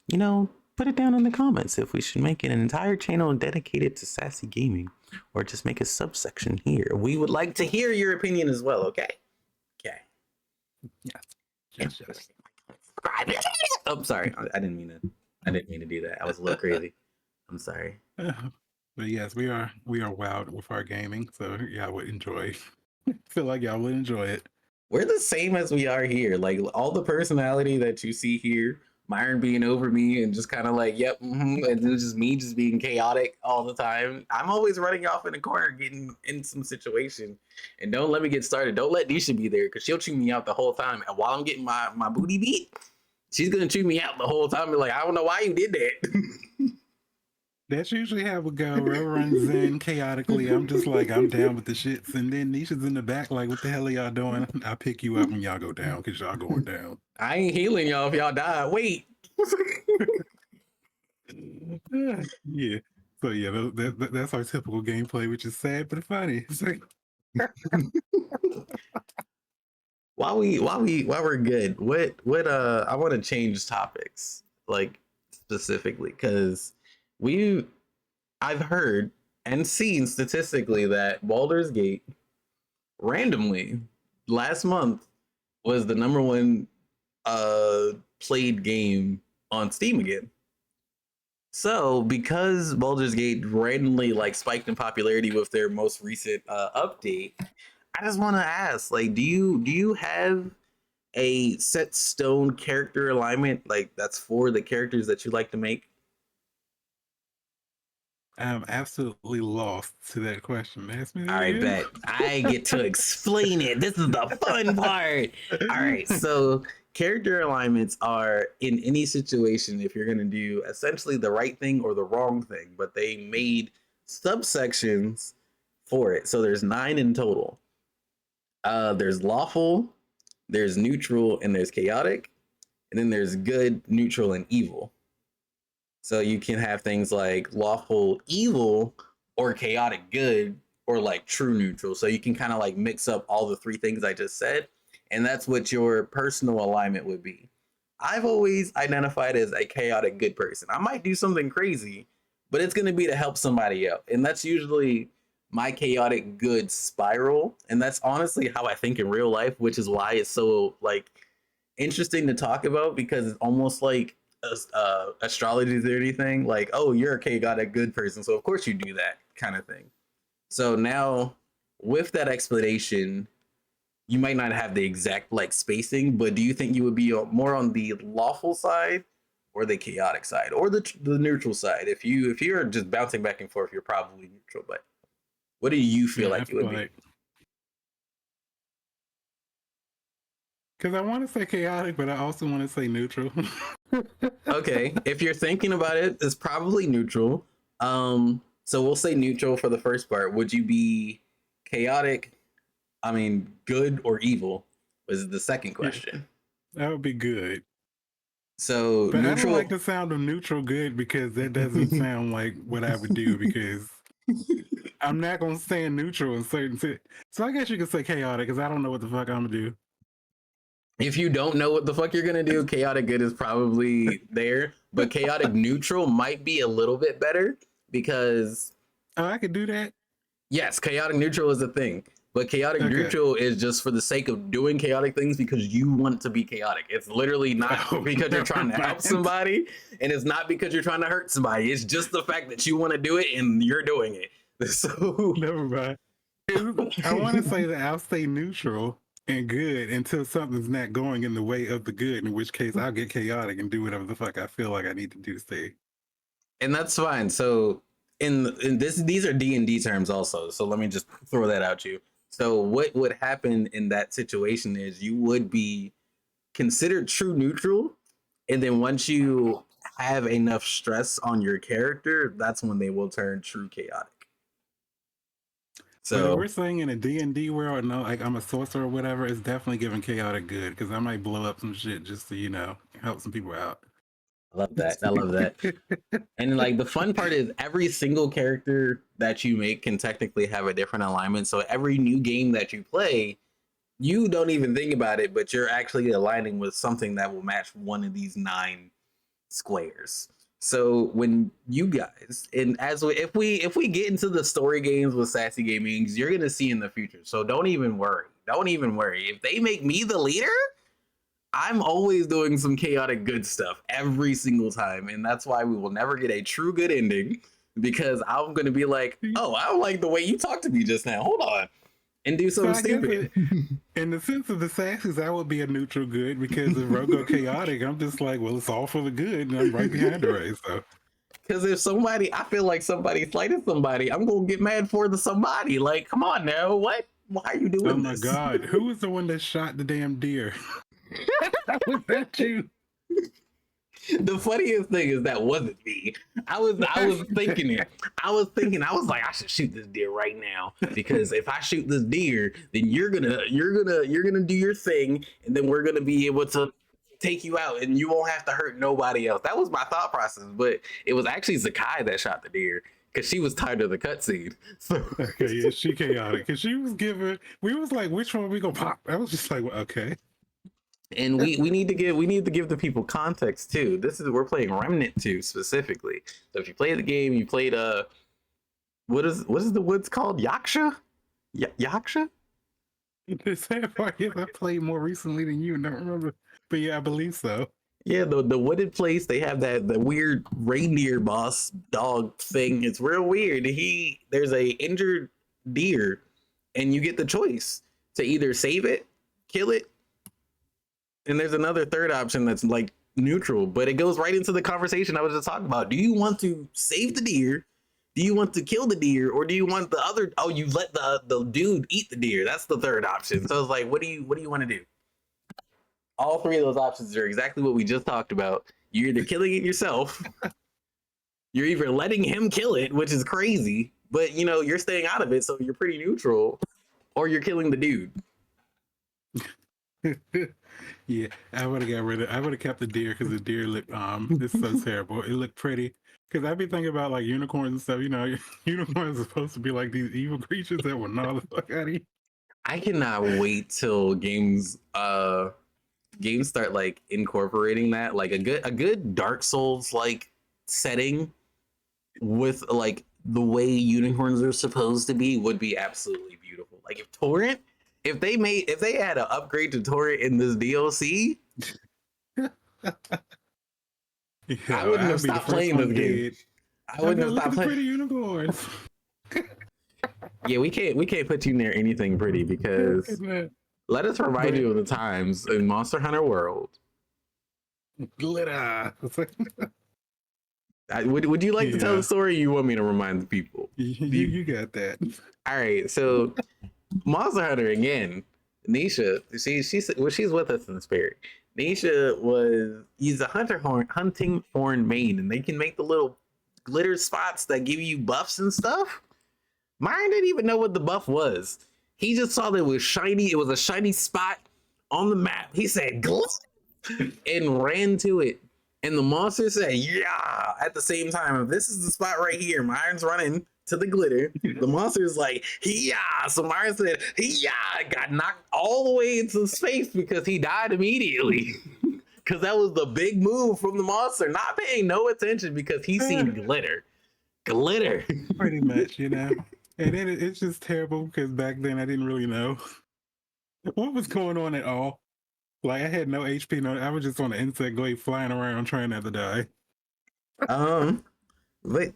put it down in the comments if we should make it an entire channel dedicated to Sassy Gaming or just make a subsection here. We would like to hear your opinion as well, okay? Yes. Oh, sorry. I didn't mean to do that. I was a little crazy. I'm sorry. But yes, we are wild with our gaming, so y'all would enjoy. Feel like y'all would enjoy it. We're the same as we are here. Like all the personality that you see here, Myron being over me and just kind of like, yep, and it's just me just being chaotic all the time. I'm always running off in the corner, getting in some situation. And don't let me get started. Don't let Nisha be there because she'll chew me out the whole time. And while I'm getting my booty beat, she's gonna chew me out the whole time. Be like, I don't know why you did that. That's usually how it go. Ro runs in chaotically. I'm just like, I'm down with the shits. And then Nisha's in the back like, what the hell are y'all doing? I'll pick you up when y'all go down because y'all going down. I ain't healing y'all if y'all die. Wait. Yeah. So yeah, that's our typical gameplay, which is sad but funny. While we're good, what I want to change topics like specifically because I've heard and seen statistically that Baldur's Gate randomly, last month was the number one played game on Steam again. So because Baldur's Gate randomly like spiked in popularity with their most recent update, I just want to ask, like, do you have a set stone character alignment like that's for the characters that you like to make? I'm absolutely lost to that question. Ask me that All right, again. bet. I get to explain it. This is the fun part. All right, so character alignments are in any situation if you're going to do essentially the right thing or the wrong thing, but they made subsections for it. So there's 9 in total. There's lawful, there's neutral, and there's chaotic, and then there's good, neutral, and evil. So you can have things like lawful evil or chaotic good or like true neutral. So you can kind of like mix up all the 3 things I just said. And that's what your personal alignment would be. I've always identified as a chaotic good person. I might do something crazy, but it's going to be to help somebody out. And that's usually my chaotic good spiral. And that's honestly how I think in real life, which is why it's so like interesting to talk about, because it's almost like astrology or anything like, oh, you're a chaotic good person, so of course you do that kind of thing. So now with that explanation, you might not have the exact like spacing, but do you think you would be more on the lawful side or the chaotic side or the neutral side? If you're just bouncing back and forth, you're probably neutral, but what do you feel like you would be? Because I want to say chaotic, but I also want to say neutral. Okay, if you're thinking about it, it's probably neutral. So we'll say neutral for the first part. Would you be chaotic? I mean, good or evil was the second question. That would be good. So but neutral. I don't like the sound of neutral good because that doesn't sound like what I would do, because I'm not going to stand neutral in certain so I guess you could say chaotic because I don't know what the fuck I'm going to do. If you don't know what the fuck you're gonna do, chaotic good is probably there, but chaotic neutral might be a little bit better because I could do that. Yes, chaotic neutral is a thing, but chaotic neutral is just for the sake of doing chaotic things because you want to be chaotic. It's literally not because you're trying to help somebody, and it's not because you're trying to hurt somebody. It's just the fact that you want to do it and you're doing it. So never mind. I want to say that I'll stay neutral and good until something's not going in the way of the good, in which case I'll get chaotic and do whatever the fuck I feel like I need to do to stay. And that's fine. So in this, these are D&D terms also. So let me just throw that out to you. So what would happen in that situation is you would be considered true neutral. And then once you have enough stress on your character, that's when they will turn true chaotic. So but if we're saying in a D&D world, no, like I'm a sorcerer or whatever, it's definitely giving chaotic good because I might blow up some shit just to, help some people out. I love that. I love that. And like the fun part is every single character that you make can technically have a different alignment. So every new game that you play, you don't even think about it, but you're actually aligning with something that will match one of these 9 squares. So when you guys, and if we get into the story games with Sassy Gaming, you're gonna see in the future. So don't even worry. Don't even worry. If they make me the leader, I'm always doing some chaotic good stuff every single time, and that's why we will never get a true good ending, because I'm gonna be like, oh, I don't like the way you talked to me just now. Hold on. And do something stupid. In the sense of the Sassies, I would be a neutral good because if Rogo chaotic, I'm just like, well, it's all for the good, and I'm right behind the race. So, because if I feel like somebody slighted somebody, I'm gonna get mad for the somebody. Like, come on now, what? Why are you doing this? Oh my god, who was the one that shot the damn deer? Was that you? The funniest thing is that wasn't me. I was thinking it. I was like, I should shoot this deer right now, because if I shoot this deer, then you're gonna do your thing, and then we're gonna be able to take you out, and you won't have to hurt nobody else. That was my thought process, but it was actually Zakai that shot the deer because she was tired of the cutscene. So. Okay, yeah, she chaotic because she was giving. We was like, which one we gonna pop? I was just like, well, okay. And we need to give the people context too. We're playing Remnant 2 specifically. So if you play the game, you played what is the woods called? Yaksha? Yaksha? The sad part is I played more recently than you and don't remember. But yeah, I believe so. Yeah, the wooded place, they have the weird reindeer boss dog thing. It's real weird. There's a injured deer, and you get the choice to either save it, kill it, and there's another third option that's like neutral, but it goes right into the conversation I was just talking about. Do you want to save the deer? Do you want to kill the deer, or do you want the other? Oh, you let the dude eat the deer. That's the third option. So it's like, what do you want to do? All three of those options are exactly what we just talked about. You're either killing it yourself, you're either letting him kill it, which is crazy, but you're staying out of it, so you're pretty neutral, or you're killing the dude. Yeah, I would have kept the deer because the deer looked it's so terrible. It looked pretty. Because I'd be thinking about like unicorns and stuff, unicorns are supposed to be like these evil creatures that will gnaw the fuck out of you. I cannot wait till games start like incorporating that, like a good Dark Souls like setting with like the way unicorns are supposed to be would be absolutely beautiful. Like if they had an upgrade to Torrent in this DLC, I wouldn't have stopped playing this game. I wouldn't have stopped playing. Pretty unicorns. Yeah, we can't put you near anything pretty because let us remind you of the times in Monster Hunter World. Glitter. Would you like to tell the story? Or you want me to remind the people? You got that. All right, so Monster Hunter again. Nisha, she's with us in the spirit. Nisha he's a hunting horn main, and they can make the little glitter spots that give you buffs and stuff. Myron didn't even know what the buff was. He just saw that it was shiny. It was a shiny spot on the map. He said, "Glitch," and ran to it. And the monster said, "Yeah." At the same time, if this is the spot right here, Myron's running to the glitter. The monster's like, "Yeah." So Myron said, "Yeah." Got knocked all the way into space because he died immediately. Because that was the big move from the monster, not paying no attention because he seen glitter. Glitter. Pretty much, And then it's just terrible because back then I didn't really know what was going on at all. Like I had no HP, I was just on the insect glade flying around trying not to die. But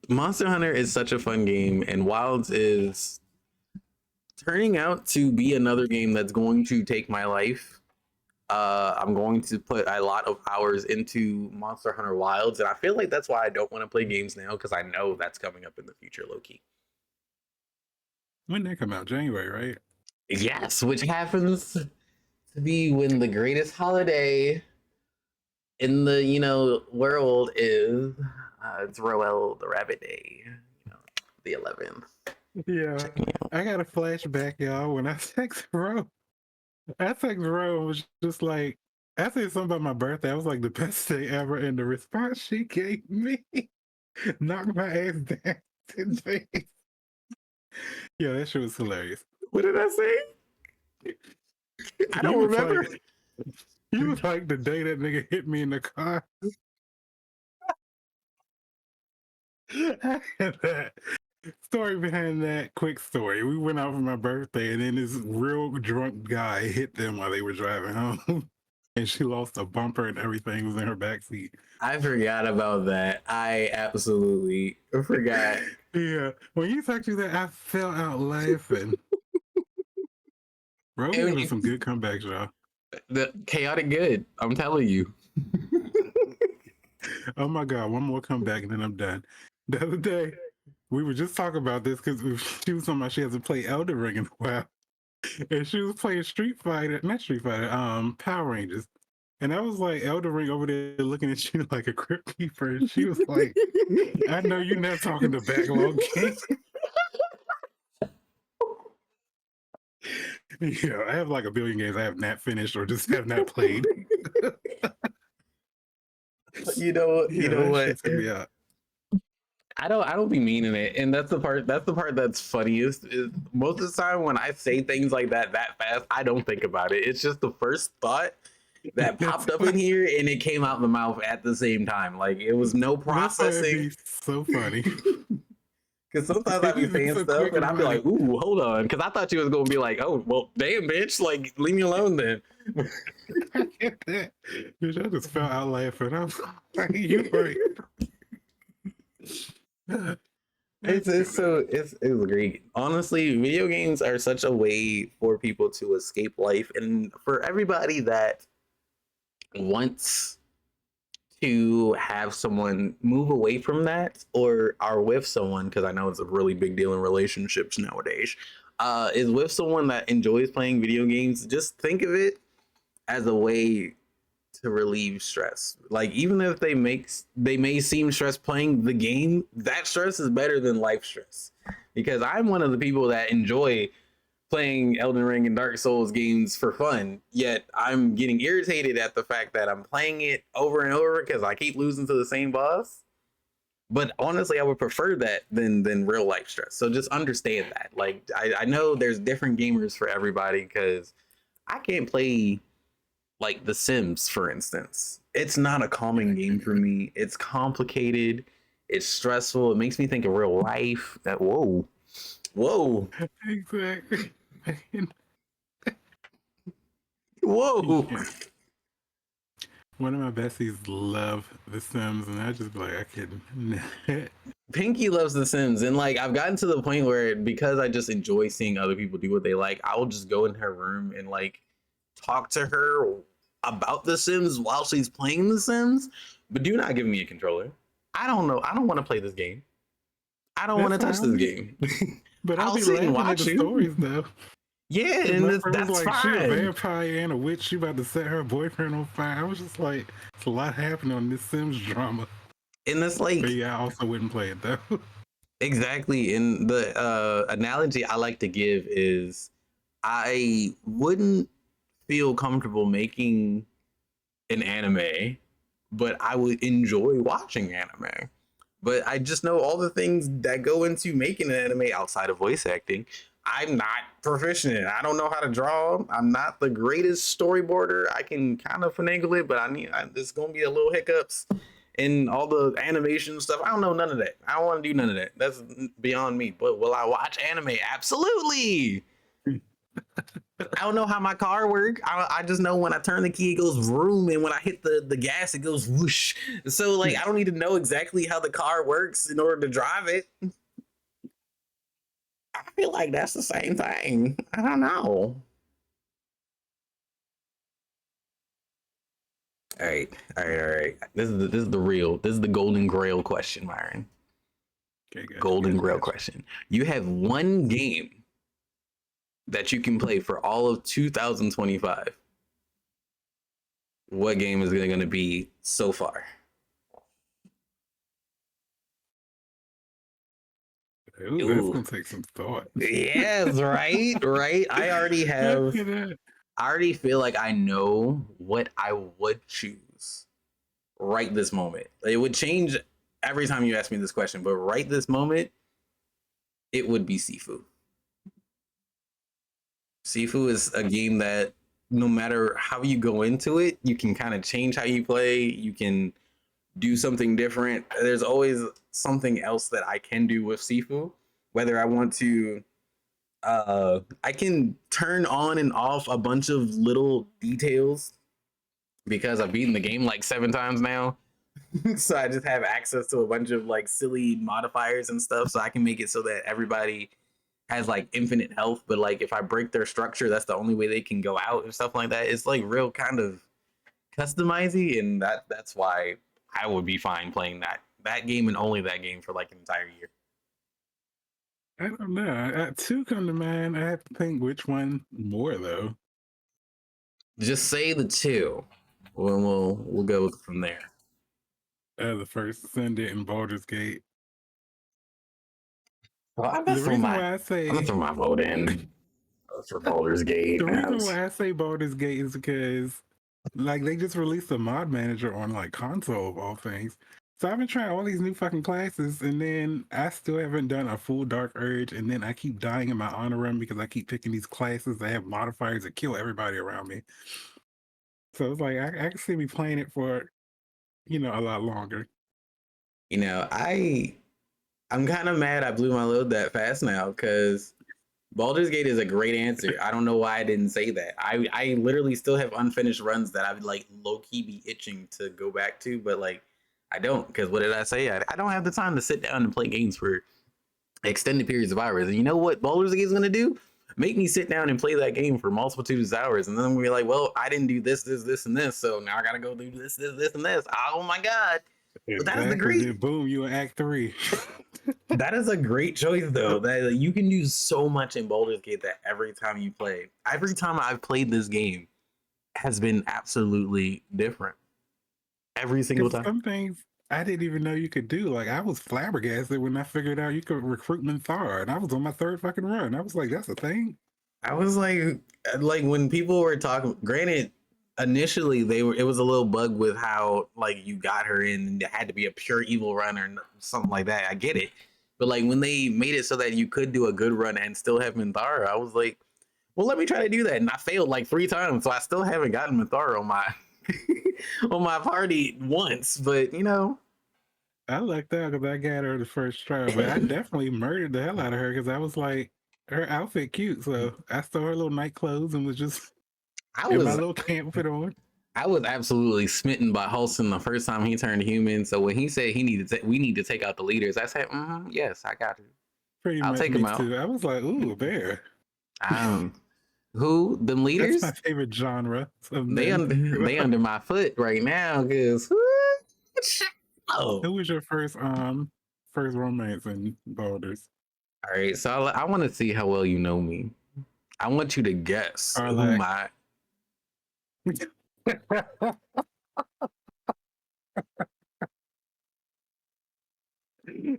Monster Hunter is such a fun game, and Wilds is turning out to be another game that's going to take my life. I'm going to put a lot of hours into Monster Hunter Wilds, and I feel like that's why I don't want to play games now, because I know that's coming up in the future, low-key. When did that come out? January, right? Yes, which happens to be when the greatest holiday in the world is it's Roel the Rabbit Day, the 11th. Yeah, I got a flashback, y'all. When I text Ro, was just like, I said something about my birthday. I was like, the best day ever, and the response she gave me knocked my ass down 10 days. Yeah, that shit was hilarious. What did I say? I don't remember. You was like the day that nigga hit me in the car. I had that story behind that. Quick story. We went out for my birthday, and then this real drunk guy hit them while they were driving home. And she lost a bumper and everything was in her backseat. I forgot about that. I absolutely forgot. Yeah. When you talked to that, I fell out laughing. Bro, we having some good comebacks, y'all. The chaotic good. I'm telling you. Oh my God. One more comeback and then I'm done. The other day, we were just talking about this because she was talking about she hasn't played Elden Ring in a while. And she was playing Power Rangers. And I was like, Elden Ring over there looking at you like a crypt keeper. And she was like, I know you're not talking to backlog games. Yeah, I have like a billion games I have not finished or just have not played. You know what? Yeah. I don't be meaning it, and that's the part that's funniest. Is most of the time when I say things like that fast, I don't think about it. It's just the first thought that popped up in here, and it came out the mouth at the same time. Like it was no processing. So funny. Because sometimes I be saying So stuff quick and and I be like, like, ooh, hold on. Because I thought you was going to be like, oh, well, damn, bitch. Like, leave me alone then. I get that. Bitch, I just fell out laughing. I was like, you right. It's great. Honestly, video games are such a way for people to escape life, and for everybody that wants to have someone move away from that or are with someone, because I know it's a really big deal in relationships nowadays, is with someone that enjoys playing video games. Just think of it as a way to relieve stress. Like, even if they may seem stressed playing the game, that stress is better than life stress. Because I'm one of the people that enjoy playing Elden Ring and Dark Souls games for fun, yet I'm getting irritated at the fact that I'm playing it over and over because I keep losing to the same boss. But honestly, I would prefer that than real life stress. So just understand that. Like, I know there's different gamers for everybody, because I can't play like The Sims, for instance. It's not a calming game for me. It's complicated. It's stressful. It makes me think of real life. That whoa, Exactly. whoa. Yeah. One of my besties love The Sims, and I just be like, I couldn't. Pinky loves The Sims, and like I've gotten to the point where, because I just enjoy seeing other people do what they like, I will just go in her room and like talk to her about The Sims while she's playing The Sims. But do not give me a controller. I don't know. I don't want to play this game. I don't want to touch this game. But I'll I'll be sit and laughing at watch the you. stories though. Yeah, 'Cause and my friend was that's like, she a fine. vampire and a witch. She about to set her boyfriend on fire. I was just like, it's a lot happening on this Sims drama. And it's like, But yeah, I also wouldn't play it though. exactly. And the analogy I like to give is, I wouldn't feel comfortable making an anime, but I would enjoy watching anime. But I just know all the things that go into making an anime outside of voice acting. I'm not proficient in. I don't know how to draw. I'm not the greatest storyboarder. I can kind of finagle it, but there's gonna be a little hiccups in all the animation stuff. I don't know none of that. I don't want to do none of that. That's beyond me. But will I watch anime? Absolutely. I don't know how my car works. I just know when I turn the key, it goes vroom, and when I hit the gas, it goes whoosh. So like, I don't need to know exactly how the car works in order to drive it. I feel like that's the same thing. I don't know. All right, all right, all right. This is the golden grail question, Myron. Okay, gotcha, Golden grail question. You have one game that you can play for all of 2025. What game is it going to be so far? Ooh, that's gonna take some thought. Yes, right, right. I already feel like I know what I would choose right this moment. It would change every time you ask me this question, but right this moment, it would be Sifu. Sifu is a game that, no matter how you go into it, you can kind of change how you play. You can do something different. There's always something else that I can do with Sifu, whether I want to. I can turn on and off a bunch of little details because I've beaten the game like 7 times now. So I just have access to a bunch of like silly modifiers and stuff, so I can make it so that everybody has like infinite health. But like, if I break their structure, that's the only way they can go out and stuff like that. It's like real kind of customizing, and that's why I would be fine playing that game and only that game for like an entire year. I don't know. Two come to mind. I have to think which one more though. Just say the two. We'll go from there. The first Ascendant and Baldur's Gate. Well, I'm The gonna throw reason my why I say I'm gonna throw my vote in for Baldur's Gate. the reason why I say Baldur's Gate is because like they just released a mod manager on like console of all things. So I've been trying all these new fucking classes, and then I still haven't done a full Dark Urge, and then I keep dying in my honor run because I keep picking these classes that have modifiers that kill everybody around me. So it's like I can see me playing it for a lot longer. I I'm kind of mad I blew my load that fast now because Baldur's Gate is a great answer. I don't know why I didn't say that. I literally still have unfinished runs that I would like low key be itching to go back to, but like I don't because what did I say? I don't have the time to sit down and play games for extended periods of hours. And you know what Baldur's Gate is gonna do? Make me sit down and play that game for multitudes of hours, and then we're like, well, I didn't do this, this, this, and this, so now I gotta go do this, this, this, and this. Oh my god! But that is the Exactly. Then great. boom, you in Act 3. That is a great choice, though. That like, you can do so much in Baldur's Gate that every time you play, every time I've played this game has been absolutely different. Every single Because time. some things I didn't even know you could do. Like I was flabbergasted when I figured out you could recruit Minthara, and I was on my third fucking run. I was like, "That's a thing." I was like when people were talking. Granted, initially it was a little bug with how like you got her in, and it had to be a pure evil run or something like that. I get it, but like when they made it so that you could do a good run and still have Minthara, I was like, well, let me try to do that, and I failed like 3 times, so I still haven't gotten Minthara on my on my party once. But you know, I lucked out because I got her the first try, but I definitely murdered the hell out of her because I was like, her outfit cute, so I stole her little night clothes and was just I in my was little camp fit on. I was absolutely smitten by Halston the first time he turned human. So when he said we need to take out the leaders, I said, yes, I got you. Pretty I'll much take him me out. too. I was like, "Ooh, a bear." Um, who them That's my leaders? favorite genre of men. They under my foot right now because oh. Who was your first romance in Baldur's? All right, so I want to see how well you know me. I want you to guess Or who like my. You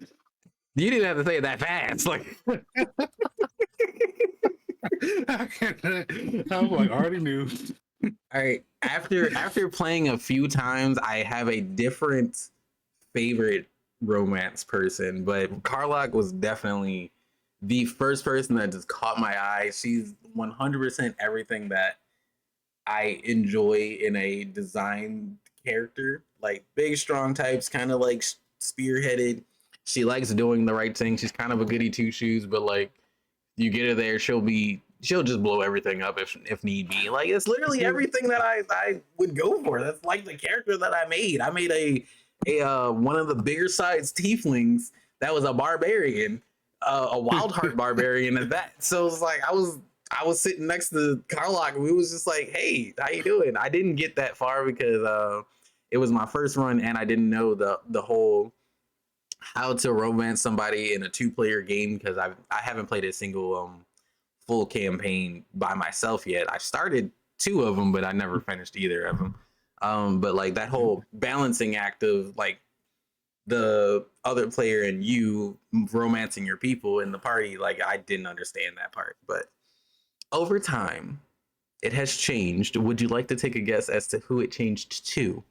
didn't have to say it that fast. Like I was like, already knew. all right, after playing a few times, I have a different favorite romance person, but Carlock was definitely the first person that just caught my eye. She's 100% everything that I enjoy in a designed character. Like big, strong types, kind of like spearheaded. She likes doing the right thing. She's kind of a goody two shoes, but like you get her there, she'll just blow everything up if need be. Like it's literally everything that I would go for. That's like the character that I made. I made a one of the bigger size tieflings that was a barbarian, a wild heart barbarian at that. So it's like I was sitting next to Carlock and we was just like, hey, how you doing? I didn't get that far because it was my first run and I didn't know the whole how to romance somebody in a 2-player game because I haven't played a single full campaign by myself yet. I started 2 of them, but I never finished either of them. But like that whole balancing act of like the other player and you romancing your people in the party, like I didn't understand that part. But over time, it has changed. Would you like to take a guess as to who it changed to?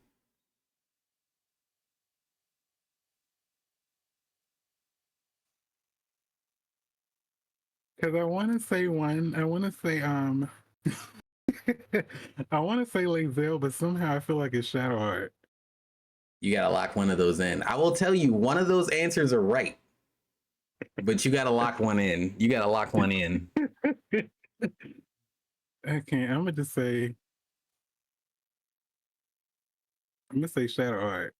Because I want to say one. I want to say I want to say Lae'zel, but somehow I feel like it's Shadowheart. You gotta lock one of those in. I will tell you, one of those answers are right, but you gotta lock one in. You gotta lock one in. I can't. I'm gonna just say. I'm gonna say Shadowheart.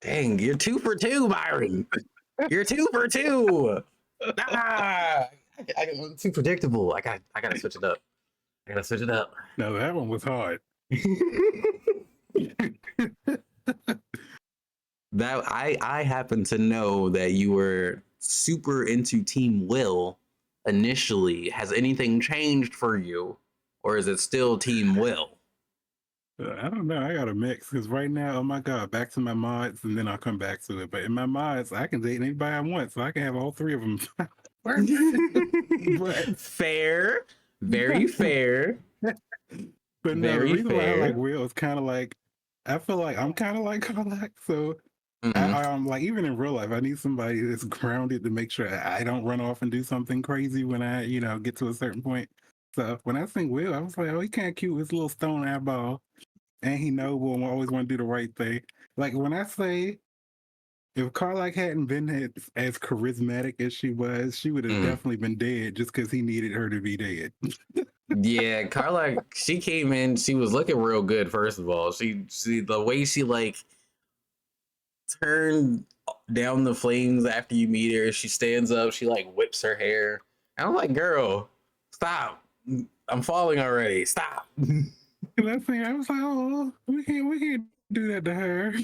Dang, you're 2 for 2, Byron. You're 2 for 2. I'm too predictable. I gotta switch it up. I gotta switch it up. No, that one was hard. That I happen to know that you were super into Team Will initially. Has anything changed for you, or is it still Team Will? I don't know. I got a mix because right now, oh my god, back to my mods, and then I'll come back to it. But in my mods, I can date anybody I want, so I can have all 3 of them. But Fair, very fair, but no, the very reason why I like fair. Will is kind of like I feel like I'm kind of like Karlak, so Mhm. like even in real life, I need somebody that's grounded to make sure I don't run off and do something crazy when I get to a certain point. So when I sing Will, I was like, oh, he kind of cute with his little stone eyeball, and he know will always want to do the right thing. Like when I say If Carlock hadn't been as charismatic as she was, she would have definitely been dead just because he needed her to be dead. Yeah, Carla, she came in, she was looking real good, first of all. She the way she like turned down the flames after you meet her, she stands up, she like whips her hair. And I'm like, girl, stop. I'm falling already. Stop. And I think I was like, oh, we can't do that to her.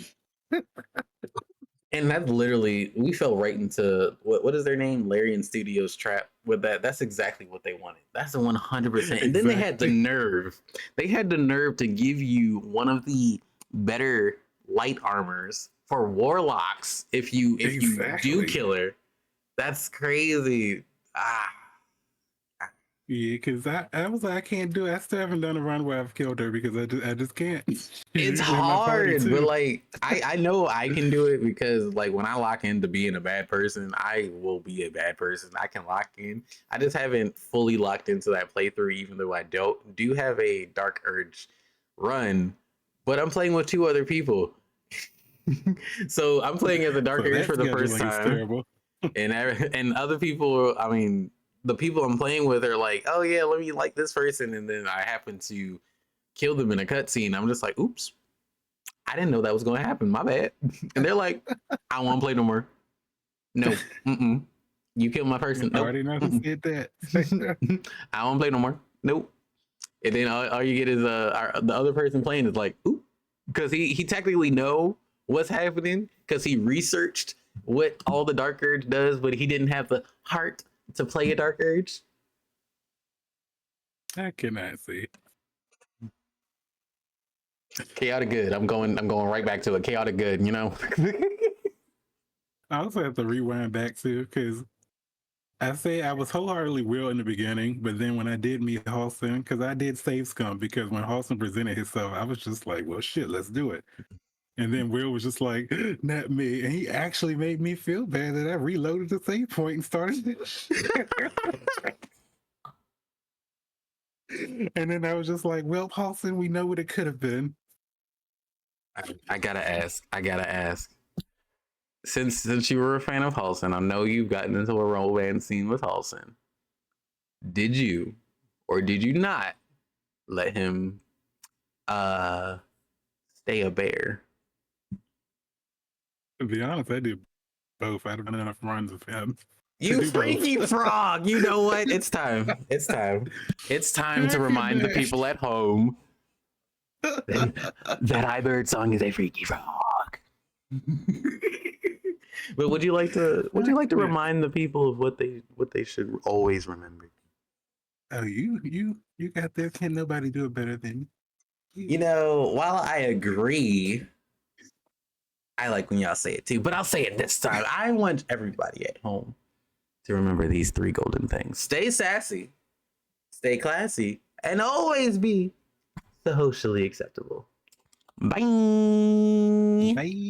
And that's literally, we fell right into what is their name? Larian Studios trap with that. That's exactly what they wanted. That's the 100%. And then they had the nerve. They had the nerve to give you one of the better light armors for warlocks if you do kill her. That's crazy. Yeah, because I was like, I can't do it. I still haven't done a run where I've killed her because I just can't. It's hard, but like I know I can do it because like when I lock into being a bad person, I will be a bad person. I can lock in. I just haven't fully locked into that playthrough, even though I do have a Dark Urge run, but I'm playing with 2 other people. So I'm playing as a Dark Urge for the first time. And other people, I mean, the people I'm playing with are like, oh yeah, let me like this person, and then I happen to kill them in a cutscene. I'm just like, oops, I didn't know that was going to happen. My bad. And they're like, I don't want to play no more. No, you killed my person. Nope. I already know who did that. I don't play no more. Nope. And then all you get is the other person playing is like, oop, because he technically know what's happening because he researched what all the Dark Urge does, but he didn't have the heart to play a Dark Urge. I cannot see. Chaotic good. I'm going right back to it. Chaotic good, you know. I also have to rewind back to because I say I was wholeheartedly Will in the beginning, but then when I did meet Halston, because I did save scum, because when Halston presented himself, I was just like, well, shit, let's do it. And then Will was just like, not me. And he actually made me feel bad that I reloaded the save point and started it. And then I was just like, well, Halston, we know what it could have been. I gotta ask. Since you were a fan of Halston, I know you've gotten into a romance scene with Halston. Did you or did you not let him stay a bear? To be honest, I did both. I don't have enough runs with him. You freaky frog! You know what? It's time. It's time. It's time to remind the people at home that iBird song is a freaky frog. But would you like to remind the people of what they should always remember? Oh, you got this. Can't nobody do it better than you. You know, while I agree, I like when y'all say it too, but I'll say it this time. I want everybody at home to remember these 3 golden things. Stay sassy, stay classy, and always be socially acceptable. Bye. Bye.